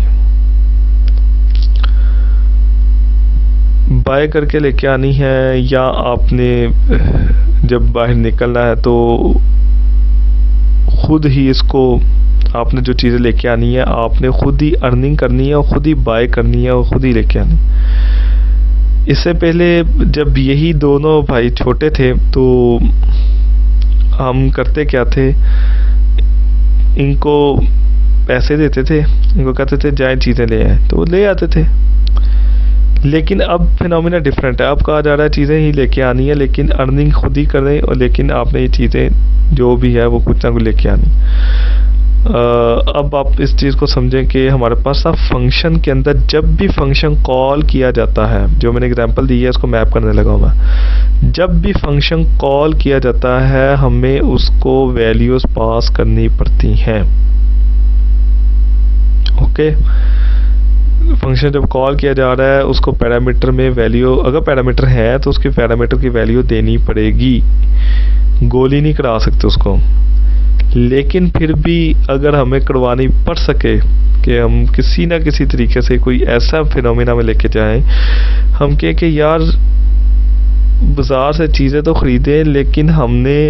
बाय करके लेके आनी है या आपने जब बाहर निकलना है तो खुद ही इसको आपने जो चीज़ें लेके आनी है आपने खुद ही अर्निंग करनी है और खुद ही बाय करनी है और खुद ही लेके आनी। इससे पहले जब यही दोनों भाई छोटे थे तो हम करते क्या थे, इनको पैसे देते थे, इनको कहते थे जाए चीज़ें ले आए, तो वो ले आते थे। लेकिन अब फिनोमिना डिफरेंट है। अब कहा जा रहा है चीज़ें ही लेके आनी है लेकिन अर्निंग खुद ही कर रहे, और लेकिन आपने ये चीज़ें जो भी है वो कुछ ना कुछ लेके आनी। अब आप इस चीज़ को समझें कि हमारे पास अब फंक्शन के अंदर जब भी फंक्शन कॉल किया जाता है, जो मैंने एग्जांपल दी है उसको मैप करने लगा हूँ मैं। जब भी फंक्शन कॉल किया जाता है हमें उसको वैल्यूज़ पास करनी पड़ती हैं। ओके, फंक्शन जब कॉल किया जा रहा है उसको पैरामीटर में वैल्यू, अगर पैरामीटर है तो उसकी पैरामीटर की वैल्यू देनी पड़ेगी, गोली नहीं करा सकते उसको। लेकिन फिर भी अगर हमें करवानी पड़ सके कि हम किसी ना किसी तरीके से कोई ऐसा फिनोमिना में लेके जाएं, हम कहें कि यार बाज़ार से चीज़ें तो ख़रीदें लेकिन हमने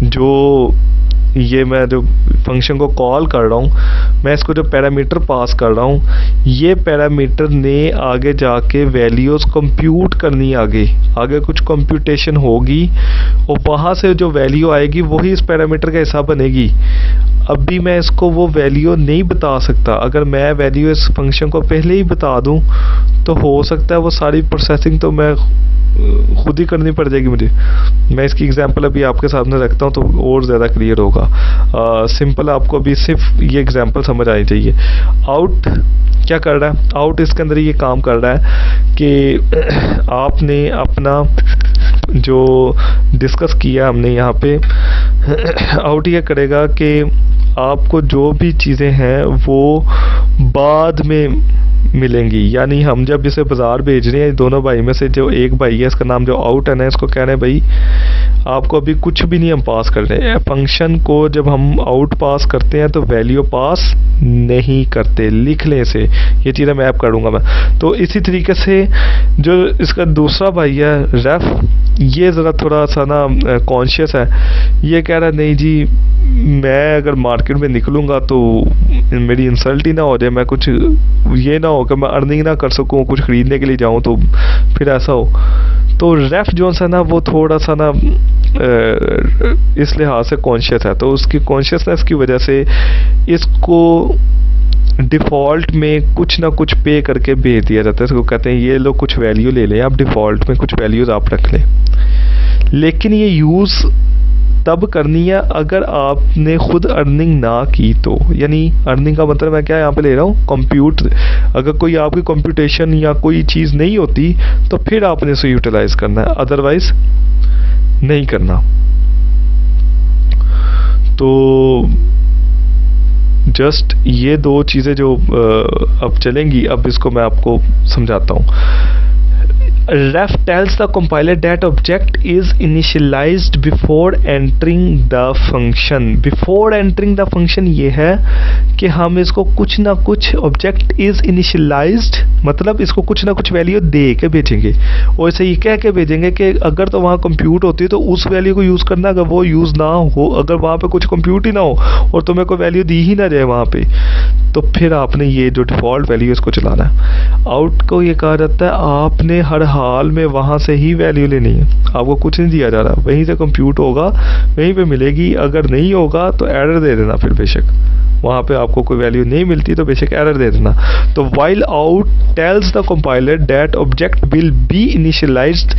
जो ये मैं जो फंक्शन को कॉल कर रहा हूँ, मैं इसको जो पैरामीटर पास कर रहा हूँ, ये पैरामीटर ने आगे जाके वैल्यूज़ कंप्यूट करनी, आगे कुछ कंप्यूटेशन होगी और वहाँ से जो वैल्यू आएगी वही इस पैरामीटर का हिस्सा बनेगी। अभी मैं इसको वो वैल्यू नहीं बता सकता। अगर मैं वैल्यू इस फंक्शन को पहले ही बता दूँ तो हो सकता है वो सारी प्रोसेसिंग तो मैं खुद ही करनी पड़ जाएगी मुझे। मैं इसकी एग्जांपल अभी आपके सामने रखता हूँ तो और ज़्यादा क्लियर होगा। सिंपल आपको अभी सिर्फ ये एग्जांपल समझ आनी चाहिए। आउट क्या कर रहा है, आउट इसके अंदर ये काम कर रहा है कि आपने अपना जो डिस्कस किया हमने यहाँ पे, आउट ये करेगा कि आपको जो भी चीज़ें हैं वो बाद में मिलेंगी। यानी हम जब इसे बाज़ार भेज रहे हैं, दोनों भाई में से जो एक भाई है इसका नाम जो आउट है ना, इसको कह रहे हैं भाई आपको अभी कुछ भी नहीं हम पास कर रहे हैं। फंक्शन को जब हम आउट पास करते हैं तो वैल्यू पास नहीं करते, लिख लें इसे, ये चीज़ें मैं ऐप करूँगा मैं। तो इसी तरीके से जो इसका दूसरा भाई है रेफ, ये ज़रा थोड़ा सा ना कॉन्शियस है। ये कह रहा है नहीं जी, मैं अगर मार्केट में निकलूँगा तो मेरी इंसल्ट ही ना हो जाए, मैं कुछ ये ना हो कि मैं अर्निंग ना कर सकूँ, कुछ ख़रीदने के लिए जाऊँ तो फिर ऐसा हो। तो रेफ जोन्स है ना वो थोड़ा सा ना इस लिहाज से कॉन्शियस है, तो उसकी कॉन्शियसनेस की वजह से इसको डिफ़ॉल्ट में कुछ ना कुछ पे करके भेज दिया जाता है। इसको कहते हैं ये लोग कुछ वैल्यू ले लें, आप डिफ़ॉल्ट में कुछ वैल्यूज़ आप रख लें। लेकिन ये यूज़ तब करनी है अगर आपने खुद अर्निंग ना की तो, यानी अर्निंग का मतलब मैं क्या यहाँ पे ले रहा हूँ, कंप्यूट, अगर कोई आपकी कंप्यूटेशन या कोई चीज़ नहीं होती तो फिर आपने इसे यूटिलाइज करना है, अदरवाइज नहीं करना। तो जस्ट ये दो चीज़ें जो अब चलेंगी, अब इसको मैं आपको समझाता हूँ। Ref tells the compiler that object is initialized before entering the function. Before entering the function ये है कि हम इसको कुछ ना कुछ object is initialized, मतलब इसको कुछ ना कुछ वैल्यू दे के भेजेंगे, और इसे ये कह के भेजेंगे कि अगर तो वहाँ कंप्यूट होती है तो उस वैल्यू को यूज़ करना, अगर वो यूज़ ना हो, अगर वहाँ पे कुछ कंप्यूट ही ना हो और तुम्हें कोई वैल्यू दी ही ना जाए वहाँ पे, तो फिर आपने ये जो डिफ़ॉल्ट वैल्यू इसको चलाना है। आउट को ये कहा जाता है आपने हर हाल में वहाँ से ही वैल्यू लेनी है, आपको कुछ नहीं दिया जा रहा, वहीं से कंप्यूट होगा, वहीं पे मिलेगी, अगर नहीं होगा तो एरर दे देना, फिर बेशक वहाँ पे आपको कोई वैल्यू नहीं मिलती तो बेशक एरर दे देना। तो while out tells the compiler that object will be initialized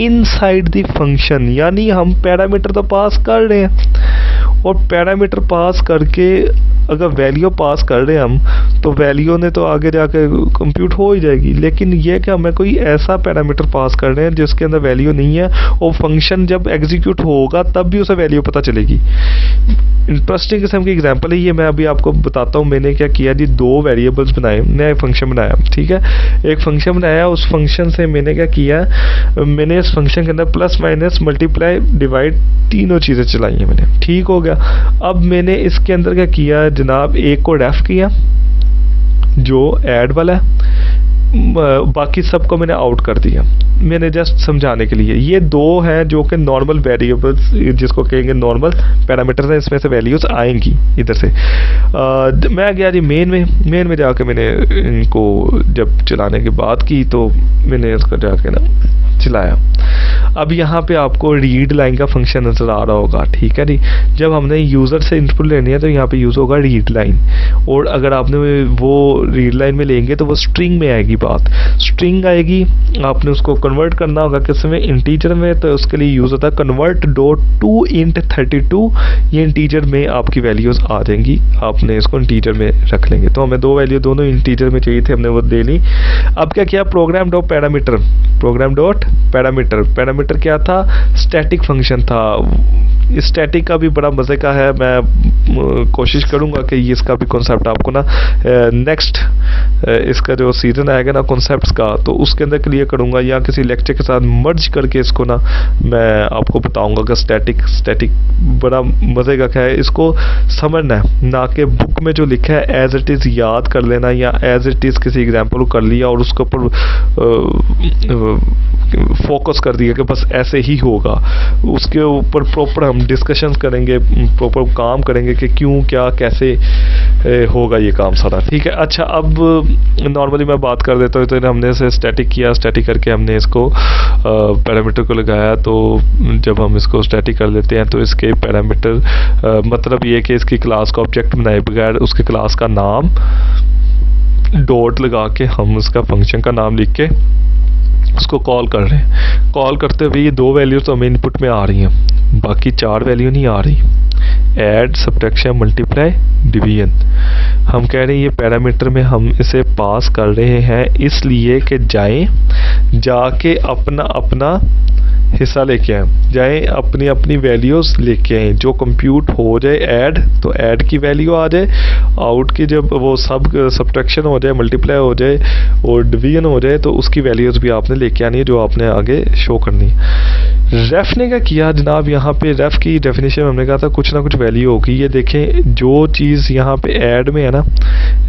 inside the function, यानी हम पैरामीटर तो पास कर रहे हैं, और पैरामीटर पास करके अगर वैल्यू पास कर रहे हैं हम, तो वैल्यू ने तो आगे जाके कंप्यूट हो ही जाएगी। लेकिन ये कि हमें कोई ऐसा पैरामीटर पास कर रहे हैं जिसके अंदर वैल्यू नहीं है, और फंक्शन जब एग्जीक्यूट होगा तब भी उसे वैल्यू पता चलेगी। इंटरेस्टिंग किस्म की एग्जांपल है ये, मैं अभी आपको बताता हूँ। मैंने क्या किया जी, दो वेरिएबल्स बनाए, नया फंक्शन बनाया, ठीक है, एक फंक्शन बनाया, उस फंक्शन से मैंने क्या किया, मैंने इस फंक्शन के अंदर प्लस माइनस मल्टीप्लाई डिवाइड तीनों चीज़ें चलाई हैं मैंने, ठीक हो गया। अब मैंने इसके अंदर क्या किया जनाब, एक को रेफ किया जो ऐड वाला है, बाकी सबको मैंने आउट कर दिया, मैंने जस्ट समझाने के लिए। ये दो हैं जो कि नॉर्मल वेरिएबल्स जिसको कहेंगे नॉर्मल पैरामीटर्स हैं, इसमें से वैल्यूज़ आएंगी इधर से। मैं गया जी मेन में जाके मैंने इनको जब चलाने की बात की तो मैंने इसको जाके ना चलाया। अब यहाँ पे आपको रीड लाइन का फंक्शन नज़र आ रहा होगा, ठीक है जी। जब हमने यूज़र से इनपुट लेनी है तो यहाँ पे यूज़ होगा रीड लाइन, और अगर आपने वो रीड लाइन में लेंगे तो वो स्ट्रिंग में आएगी, बात स्ट्रिंग आएगी, आपने उसको कन्वर्ट करना होगा किसमें, इंटीजर में, तो उसके लिए यूज़ होता है कन्वर्ट डॉट टू इंट 32, ये इंटीजर में आपकी वैल्यूज़ आ जाएंगी, आपने इसको इंटीजर में रख लेंगे। तो हमें दो वैल्यू दोनों इंटीजर में चाहिए थे, हमने वो दे ली। अब क्या किया, program dot parameter, program dot parameter, parameter क्या था, स्टैटिक फंक्शन था। स्टैटिक का भी बड़ा मज़े का है, मैं कोशिश करूँगा कि ये इसका भी कॉन्सेप्ट आपको ना नेक्स्ट इसका जो सीज़न आएगा ना कॉन्सेप्ट्स का, तो उसके अंदर क्लियर करूँगा, या किसी लेक्चर के साथ मर्ज करके इसको ना मैं आपको बताऊँगा कि स्टैटिक बड़ा मज़े का क्या है, इसको समझना है, ना कि बुक में जो लिखा है एज इट इज़ याद कर लेना, या एज इट इज़ किसी एग्जाम्पल को कर लिया और उसके ऊपर फोकस कर दिया कि बस ऐसे ही होगा। उसके ऊपर प्रॉपर हम डिस्कशंस करेंगे, प्रॉपर काम करेंगे कि क्यों क्या कैसे होगा ये काम सारा, ठीक है। अच्छा, अब नॉर्मली मैं बात कर देता हूँ, तो हमने इसे स्टैटिक किया, स्टैटिक करके हमने इसको पैरामीटर को लगाया। तो जब हम इसको स्टैटिक कर लेते हैं तो इसके पैरामीटर मतलब ये कि इसकी क्लास का ऑब्जेक्ट बनाए बगैर उसके क्लास का नाम डॉट लगा के हम उसका फंक्शन का नाम लिख के उसको कॉल कर रहे हैं। कॉल करते हुए ये दो वैल्यूज तो हमें इनपुट में आ रही हैं, बाकी चार वैल्यू नहीं आ रही, ऐड, सब्ट्रैक्शन, मल्टीप्लाई, डिवीजन। हम कह रहे हैं ये पैरामीटर में हम इसे पास कर रहे हैं इसलिए कि जाके अपना हिस्सा लेके आए, जाएँ अपनी अपनी वैल्यूज़ लेके आए, जो कंप्यूट हो जाए ऐड तो ऐड की वैल्यू आ जाए, आउट की जब वो सब्ट्रैक्शन हो जाए, मल्टीप्लाई हो जाए और डिवीजन हो जाए तो उसकी वैल्यूज़ भी आपने लेके आनी है जो आपने आगे शो करनी है। रेफ ने क्या किया जनाब, यहाँ पे रेफ की डेफिनेशन हमने कहा था कुछ ना कुछ वैल्यू होगी। ये देखें जो चीज़ यहाँ पे ऐड में है ना,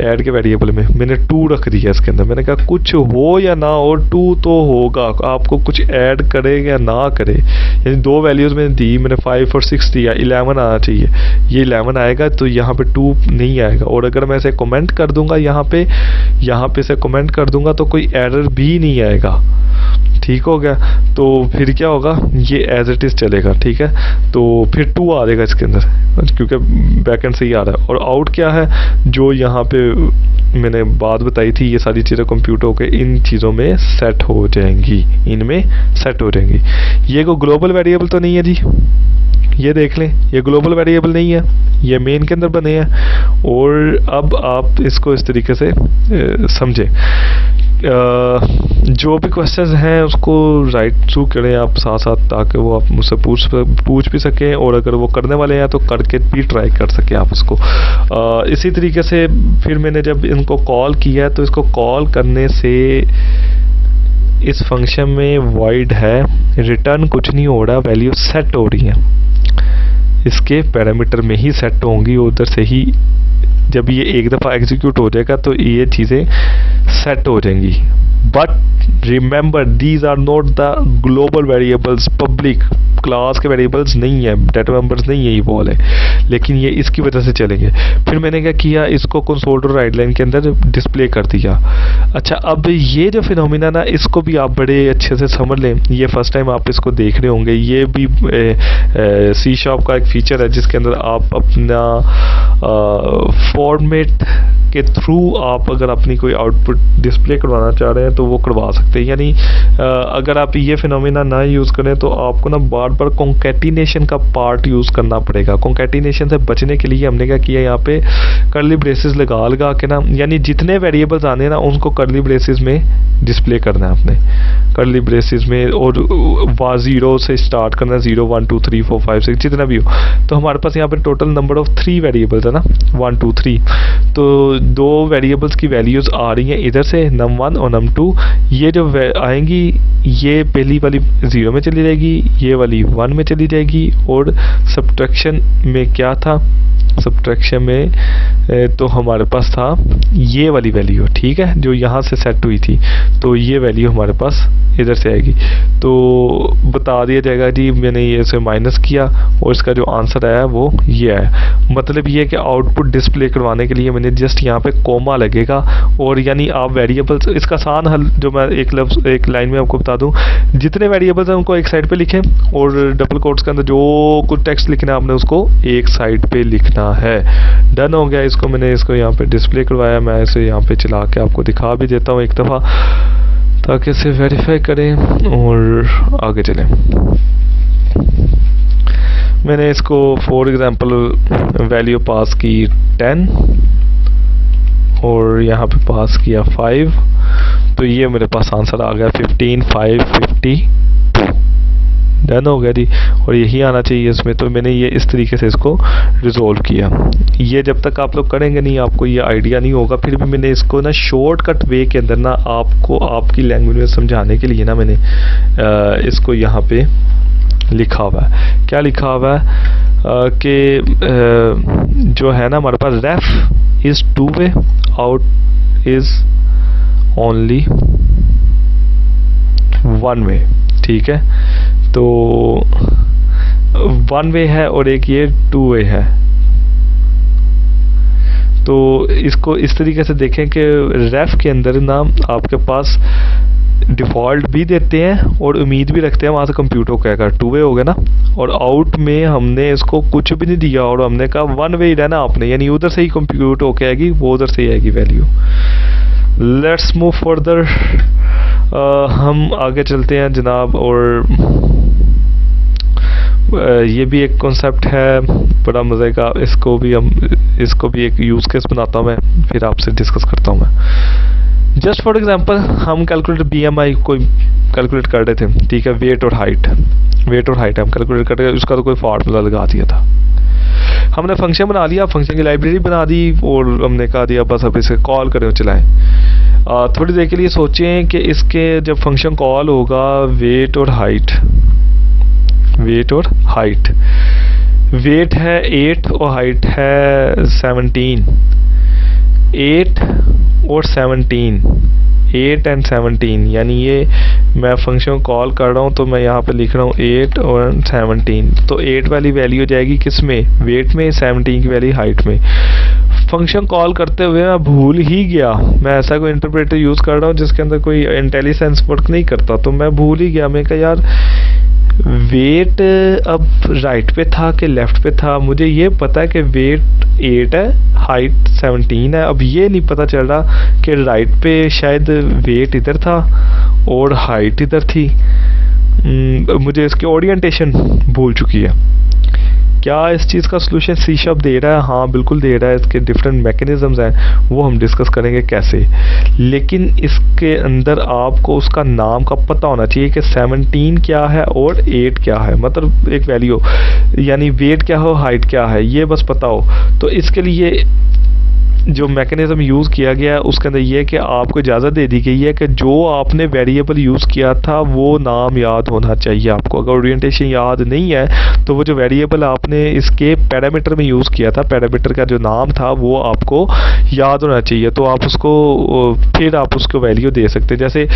ऐड के वेरिएबल में मैंने 2 रख दिया इसके अंदर। मैंने कहा कुछ हो या ना हो 2 तो होगा, आपको कुछ ऐड करे या ना करे। यानी 2 वैल्यूज़ मैंने दी, मैंने 5 और 6 दिया, 11 आना चाहिए, ये 11 आएगा तो यहाँ पे 2 नहीं आएगा। और अगर मैं इसे कमेंट कर दूंगा यहाँ पे इसे कमेंट कर दूंगा तो कोई एरर भी नहीं आएगा। ठीक हो गया, तो फिर क्या होगा, ये एज इट इज़ चलेगा। ठीक है, तो फिर 2 आ जाएगा इसके अंदर क्योंकि बैकएंड से ही आ रहा है। और आउट क्या है, जो यहाँ पे मैंने बात बताई थी, ये सारी चीज़ें कंप्यूटर होकर इन चीज़ों में सेट हो जाएंगी, इनमें सेट हो जाएंगी। ये कोई ग्लोबल वेरिएबल तो नहीं है जी, ये देख लें, ये ग्लोबल वेरिएबल नहीं है, ये मेन के अंदर बने हैं। और अब आप इसको इस तरीके से समझें। जो भी क्वेश्चंस हैं उसको राइट थ्रू करें आप साथ साथ, ताकि वो आप मुझसे पूछ भी सकें, और अगर वो करने वाले हैं तो करके भी ट्राई कर सकें आप उसको। इसी तरीके से फिर मैंने जब इनको कॉल किया तो इसको कॉल करने से इस फंक्शन में वॉइड है, रिटर्न कुछ नहीं हो रहा, वैल्यू सेट हो रही है, इसके पैरामीटर में ही सेट होंगी, उधर से ही जब ये एक दफ़ा एग्जीक्यूट हो जाएगा तो ये चीज़ें सेट हो जाएंगी। But remember these are not the global variables, public class के वेरिएबल्स नहीं है, डाटा मेंबर्स नहीं है, ये बॉल है, लेकिन ये इसकी वजह से चलेंगे। फिर मैंने क्या किया, इसको कंसोल और राइट लाइन के अंदर डिस्प्ले कर दिया। अच्छा, अब ये जो फिनोमिना ना, इसको भी आप बड़े अच्छे से समझ लें, ये फर्स्ट टाइम आप इसको देख रहे होंगे। ये भी सी शार्प का एक फीचर है जिसके अंदर आप अपना फॉर्मेट के थ्रू आप अगर अपनी कोई आउटपुट डिस्प्ले करवाना चाह रहे हैं तो वो करवा सकते हैं। यानी अगर आप ये फिनोमिना ना यूज़ करें तो आपको ना बार बार कॉन्कैटिनेशन का पार्ट यूज़ करना पड़ेगा। कॉन्कैटिनेशन से बचने के लिए हमने क्या किया, यहाँ पे कर्ली ब्रेसेस लगा के ना, यानी जितने वेरिएबल्स आने ना उनको कर्ली ब्रेसेस में डिस्प्ले करना है आपने, कर्ली ब्रेसेस में, और 0 से स्टार्ट करना है, 0 1 2 3 4 5 6 जितना भी हो। तो हमारे पास यहाँ पे टोटल नंबर ऑफ 3 वेरिएबल्स है ना, 1 2 3, तो 2 वेरिएबल्स की वैल्यूज़ आ रही हैं इधर से, num1 और num2। ये जो आएंगी, ये पहली वाली 0 में चली जाएगी, ये वाली 1 में चली जाएगी। और सब्ट्रैक्शन में क्या था, सब्ट्रैक्शन में तो हमारे पास था ये वाली वैल्यू, ठीक है, जो यहाँ से सेट हुई थी, तो ये वैल्यू हमारे पास इधर से आएगी। तो बता दिया जाएगा जी मैंने ये से माइनस किया और इसका जो आंसर आया वो ये है। मतलब ये कि आउटपुट डिस्प्ले करवाने के लिए मैंने जस्ट यहाँ पे कोमा लगेगा, और यानी आप वेरिएबल्स, इसका आसान हल जो मैं एक लाइन में आपको बता दूँ, जितने वेरिएबल्स हैं उनको एक साइड पे लिखें, और डबल कोट्स के अंदर जो कुछ टेक्स्ट लिखना है आपने उसको एक साइड पे लिखना है। डन हो गया। इसको मैंने यहाँ पे डिस्प्ले करवाया, मैं इसे यहाँ पे चला के आपको दिखा भी देता हूँ एक दफ़ा, ताकि इसे वेरीफाई करें और आगे चलें। मैंने इसको फॉर एग्जांपल वैल्यू पास की 10 और यहाँ पे पास किया 5, तो ये मेरे पास आंसर आ गया 15 5 52। डन हो गया जी, और यही आना चाहिए इसमें। तो मैंने ये इस तरीके से इसको रिजोल्व किया। ये जब तक आप लोग करेंगे नहीं आपको ये आइडिया नहीं होगा। फिर भी मैंने इसको ना शॉर्टकट वे के अंदर ना आपको आपकी लैंग्वेज में समझाने के लिए ना मैंने इसको यहाँ पे लिखा हुआ है। क्या लिखा हुआ है कि जो है ना हमारे पास ref is 2 way, out is only 1 way, ठीक है। तो 1 वे है और एक ये 2 वे है। तो इसको इस तरीके से देखें कि रेफ के अंदर ना आपके पास डिफ़ॉल्ट भी देते हैं और उम्मीद भी रखते हैं वहाँ से कंप्यूटर क्या कर 2 वे हो गया ना, और आउट में हमने इसको कुछ भी नहीं दिया और हमने कहा 1 वे ही रहना आपने, यानी उधर से ही कंप्यूट होके आएगी, वो उधर से ही आएगी वैल्यू। Let's move further. हम आगे चलते हैं जनाब, और ये भी एक कॉन्सेप्ट है बड़ा मज़े का। इसको भी एक यूज़ केस बनाता हूँ मैं, फिर आपसे डिस्कस करता हूँ मैं। जस्ट फॉर एग्जांपल हम कैलकुलेट BMI कोई कैलकुलेट कर रहे थे, ठीक है, वेट और हाइट हम कैलकुलेट कर रहे थे, उसका तो कोई फार्मूला लगा दिया था। हमने फंक्शन बना लिया, फंक्शन की लाइब्रेरी बना दी और हमने कहा दिया बस अब इसे कॉल करें और चलाएं। थोड़ी देर के लिए सोचें कि इसके जब फंक्शन कॉल होगा वेट और हाइट, वेट और हाइट। वेट है 8 और हाइट है 17। 8 और 17, 8 एंड 17, यानी ये मैं फंक्शन कॉल कर रहा हूँ तो मैं यहाँ पे लिख रहा हूँ 8 और 17। तो 8 वाली वैल्यू हो जाएगी किस में, वेट में, 17 की वैल्यू हाइट में। फंक्शन कॉल करते हुए मैं भूल ही गया, मैं ऐसा कोई इंटरप्रेटर यूज़ कर रहा हूँ जिसके अंदर कोई इंटेलिजेंस वर्क नहीं करता, तो मैं भूल ही गया। मैं कहा यार वेट अब राइट पे था कि लेफ़्ट पे था, मुझे ये पता है कि वेट 8 है, हाइट 17 है। अब ये नहीं पता चल रहा कि राइट पे शायद वेट इधर था और हाइट इधर थी। मुझे इसकी ओरिएंटेशन भूल चुकी है। क्या इस चीज़ का सलूशन सी शॉप दे रहा है? हाँ बिल्कुल दे रहा है। इसके डिफरेंट मैकेनिज़म्स हैं, वो हम डिस्कस करेंगे कैसे। लेकिन इसके अंदर आपको उसका नाम का पता होना चाहिए कि 17 क्या है और 8 क्या है, मतलब एक वैल्यू यानी वेट क्या हो, हाइट क्या है, ये बस पता हो। तो इसके लिए जो मैकेनिज़्म यूज़ किया गया है उसके अंदर ये कि आपको इजाज़त दे दी गई है कि जो आपने वेरिएबल यूज़ किया था वो नाम याद होना चाहिए आपको। अगर ओरिएंटेशन याद नहीं है तो वो जो वेरिएबल आपने इसके पैरामीटर में यूज़ किया था, पैरामीटर का जो नाम था वो आपको याद होना चाहिए, तो आप उसको फिर आप उसको वैल्यू दे सकते हैं। जैसे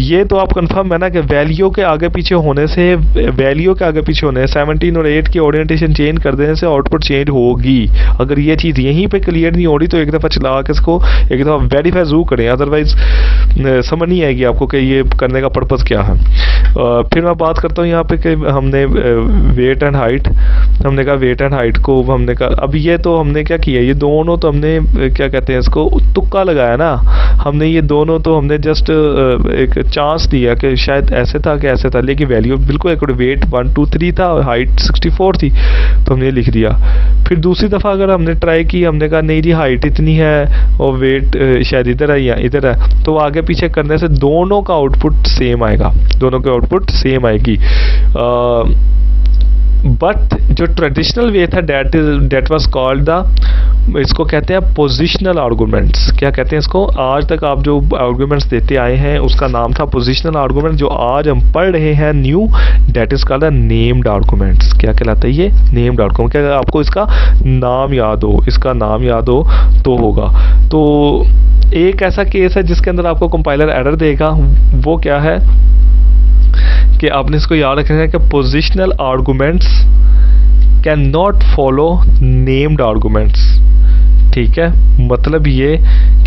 ये तो आप कन्फर्म है ना कि वैल्यू के आगे पीछे होने से, वैल्यू के आगे पीछे होने 17 और 8 की ओरिएंटेशन चेंज कर देने से आउटपुट चेंज होगी। अगर ये चीज़ यहीं पे क्लियर नहीं हो रही तो एक दफ़ा चला के इसको एक दफ़ा वेरीफाई ज़रूर करें, अदरवाइज़ समझ नहीं आएगी आपको कि ये करने का पर्पज़ क्या है। फिर मैं बात करता हूँ यहाँ पे कि हमने वेट एंड हाइट, हमने कहा वेट एंड हाइट को हमने कहा, अब ये तो हमने क्या किया, ये दोनों तो हमने क्या कहते हैं इसको तुक्का लगाया ना, हमने ये दोनों तो हमने जस्ट एक चांस दिया कि शायद ऐसे था कि ऐसे था, लेकिन वैल्यू बिल्कुल एक, वेट 123 था और हाइट 64 थी, तो हमने लिख दिया। फिर दूसरी दफ़ा अगर हमने ट्राई की, हमने कहा नहीं जी हाइट इतनी है और वेट शायद इधर है या इधर है, तो आगे पीछे करने से दोनों का आउटपुट सेम आएगा, दोनों की आउटपुट सेम आएगी। बट जो ट्रेडिशनल वे था डेट वाज कॉल्ड द, इसको कहते हैं पोजिशनल आर्गूमेंट्स। क्या कहते हैं इसको? आज तक आप जो आर्गूमेंट्स देते आए हैं उसका नाम था पोजिशनल आर्गूमेंट। जो आज हम पढ़ रहे हैं new, that is called the named arguments. क्या कहलाता है ये? Named argument. क्या आपको इसका नाम याद हो, इसका नाम याद हो तो होगा। तो एक ऐसा केस है जिसके अंदर आपको कंपाइलर एरर देगा, वो क्या है कि आपने इसको याद रखना है कि positional arguments can not follow named arguments. ठीक है, मतलब ये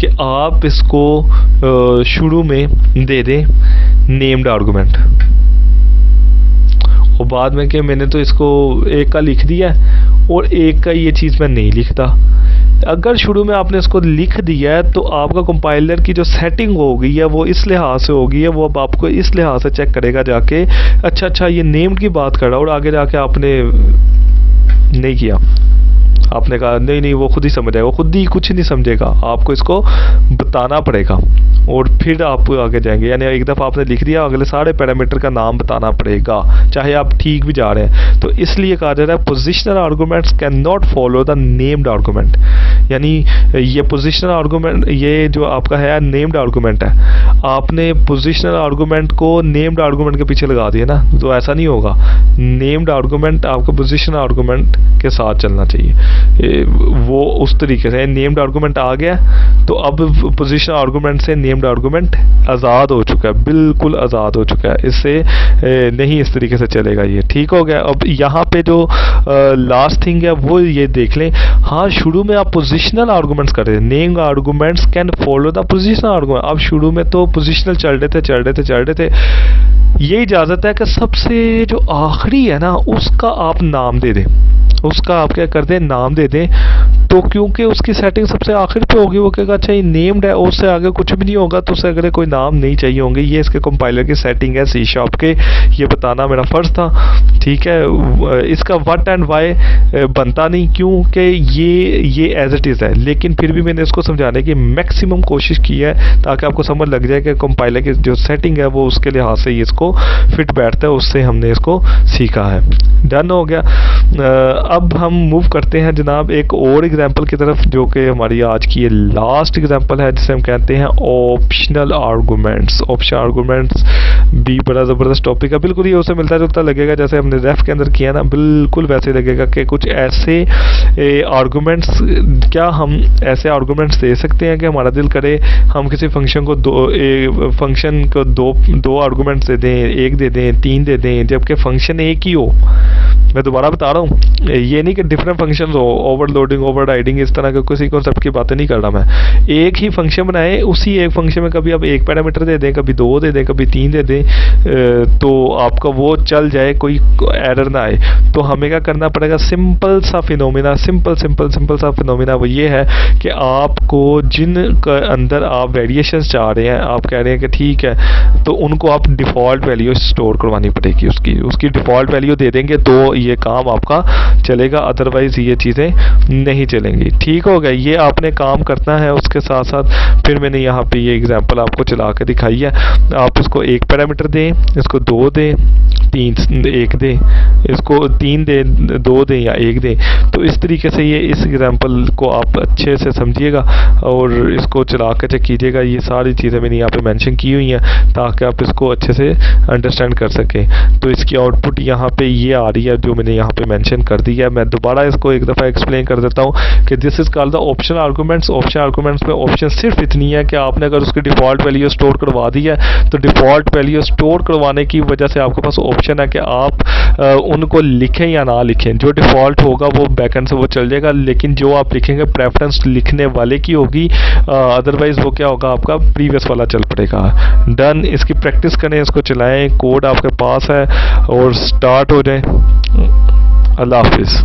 कि आप इसको शुरू में दे दें नेम्ड आर्गूमेंट और बाद में कि मैंने तो इसको एक का लिख दिया और एक का ये चीज़ मैं नहीं लिखता। अगर शुरू में आपने इसको लिख दिया है तो आपका कंपाइलर की जो सेटिंग हो गई है वो इस लिहाज से हो गई है, वो अब आपको इस लिहाज से चेक करेगा जाके, अच्छा ये नेम की बात कर रहा और आगे जाके आपने नहीं किया, आपने कहा नहीं वो खुद ही समझ जाएगा, वो खुद ही कुछ नहीं समझेगा, आपको इसको बताना पड़ेगा और फिर आप आगे जाएंगे। यानी एक दफ़ा आपने लिख दिया, अगले सारे पैरामीटर का नाम बताना पड़ेगा चाहे आप ठीक भी जा रहे हैं। तो इसलिए कहा जा रहा है positional arguments can not follow the named argument. यानी ये पोजिशनल आर्गूमेंट, ये जो आपका है नेम्ड आर्गूमेंट है, आपने पोजिशनल आर्गूमेंट को नेम्ड आर्गूमेंट के पीछे लगा दिया ना, तो ऐसा नहीं होगा। नेम्ड आर्गूमेंट आपको पोजिशनल आर्गूमेंट के साथ चलना चाहिए, वो उस तरीके से। नेम्ड आर्गूमेंट आ गया तो अब पोजिशनल आर्गूमेंट से नेम्ड आर्गूमेंट आज़ाद हो चुका है, बिल्कुल आज़ाद हो चुका है, इससे नहीं इस तरीके से चलेगा ये। ठीक हो गया। अब यहाँ पे जो लास्ट थिंग है वो ये देख लें। हाँ, शुरू में आप पोजिशनल आर्गूमेंट्स कर रहे थे, named arguments can follow the positional argument. अब शुरू में तो पोजिशनल चल रहे थे। ये इजाज़त है कि सबसे जो आखिरी है ना उसका आप नाम दे दें, उसका आप क्या कर दें, नाम दे दें। तो क्योंकि उसकी सेटिंग सबसे आखिर पे होगी, वो कहेगा अच्छा ये नेम्ड है, उससे आगे कुछ भी नहीं होगा, तो उससे अगर कोई नाम नहीं चाहिए होंगे। ये इसके कंपाइलर की सेटिंग है सी शार्प के, ये बताना मेरा फ़र्ज़ था। ठीक है, इसका व्हाट एंड वाई बनता नहीं क्योंकि ये एज इट इज़ है, लेकिन फिर भी मैंने इसको समझाने की मैक्सिमम कोशिश की है ताकि आपको समझ लग जाए कि कंपाइलर की जो सेटिंग है वो उसके लिहाज से इसको फिट बैठता है, उससे हमने इसको सीखा है। डन हो गया। अब हम मूव करते हैं जनाब एक और एग्जांपल की तरफ, जो कि हमारी आज की ये लास्ट एग्जांपल है, जिसे हम कहते हैं ऑप्शनल आर्गूमेंट्स। ऑप्शनल आर्गूमेंट्स भी बड़ा ज़बरदस्त टॉपिक है, बिल्कुल ये उससे मिलता जुलता लगेगा जैसे हमने रेफ के अंदर किया ना, बिल्कुल वैसे लगेगा कि कुछ ऐसे आर्गूमेंट्स, क्या हम ऐसे आर्गूमेंट्स दे सकते हैं कि हमारा दिल करे हम किसी फंक्शन को दो आर्गूमेंट्स दे दें, एक दे दें, तीन दे दें, जबकि फंक्शन एक ही हो। मैं दोबारा बता रहा हूँ, ये नहीं कि डिफरेंट फंक्शंस हो, ओवरलोडिंग, ओवरराइडिंग, इस तरह के किसी कॉन्सेप्ट की बातें नहीं कर रहा मैं। एक ही फंक्शन बनाए, उसी एक फंक्शन में कभी आप एक पैरामीटर दे दें, कभी दो दे दें, कभी तीन दे दें, तो आपका वो चल जाए, कोई एरर ना आए। तो हमें क्या करना पड़ेगा, सिंपल सा फिनोमिना, सिंपल सा फिनोमिना वो ये है कि आपको जिन के अंदर आप वेरिएशंस चाह रहे हैं, आप कह रहे हैं कि ठीक है, तो उनको आप डिफ़ॉल्ट वैल्यू स्टोर करवानी पड़ेगी, उसकी डिफ़ॉल्ट वैल्यू दे देंगे तो ये काम आपका चलेगा, अदरवाइज़ ये चीज़ें नहीं चलेंगी। ठीक हो गया, ये आपने काम करना है। उसके साथ साथ फिर मैंने यहाँ पे ये एग्जांपल आपको चला के दिखाई है। आप इसको एक पैरामीटर दें, इसको दो दें, तीन एक दें, इसको तीन दें, दो दें या एक दें। तो इस तरीके से ये इस एग्जांपल को आप अच्छे से समझिएगा और इसको चला के चेक कीजिएगा। ये सारी चीज़ें मैंने यहाँ पे मेंशन की हुई हैं ताकि आप इसको अच्छे से अंडरस्टैंड कर सकें। तो इसकी आउटपुट यहाँ पे ये आ रही है जो मैंने यहाँ पे मेंशन कर दी है। मैं दोबारा इसको एक दफ़ा एक्सप्लेन कर देता हूँ कि this is called the optional arguments. Optional arguments में ऑप्शन सिर्फ इतनी है कि आपने अगर उसकी डिफ़ॉल्ट वैल्यू स्टोर करवा दी है तो डिफ़ॉल्ट वैल्यू स्टोर करवाने की वजह से आपके पास ऑप्शन है कि आप उनको लिखें या ना लिखें। जो डिफ़ॉल्ट होगा वो बैकएंड से वो चल जाएगा, लेकिन जो आप लिखेंगे प्रेफरेंस लिखने वाले की होगी, अदरवाइज़ वो क्या होगा, आपका प्रीवियस वाला चल पड़ेगा। डन। इसकी प्रैक्टिस करें, इसको चलाएं, कोड आपके पास है और स्टार्ट हो जाए। अल्लाह हाफिज़।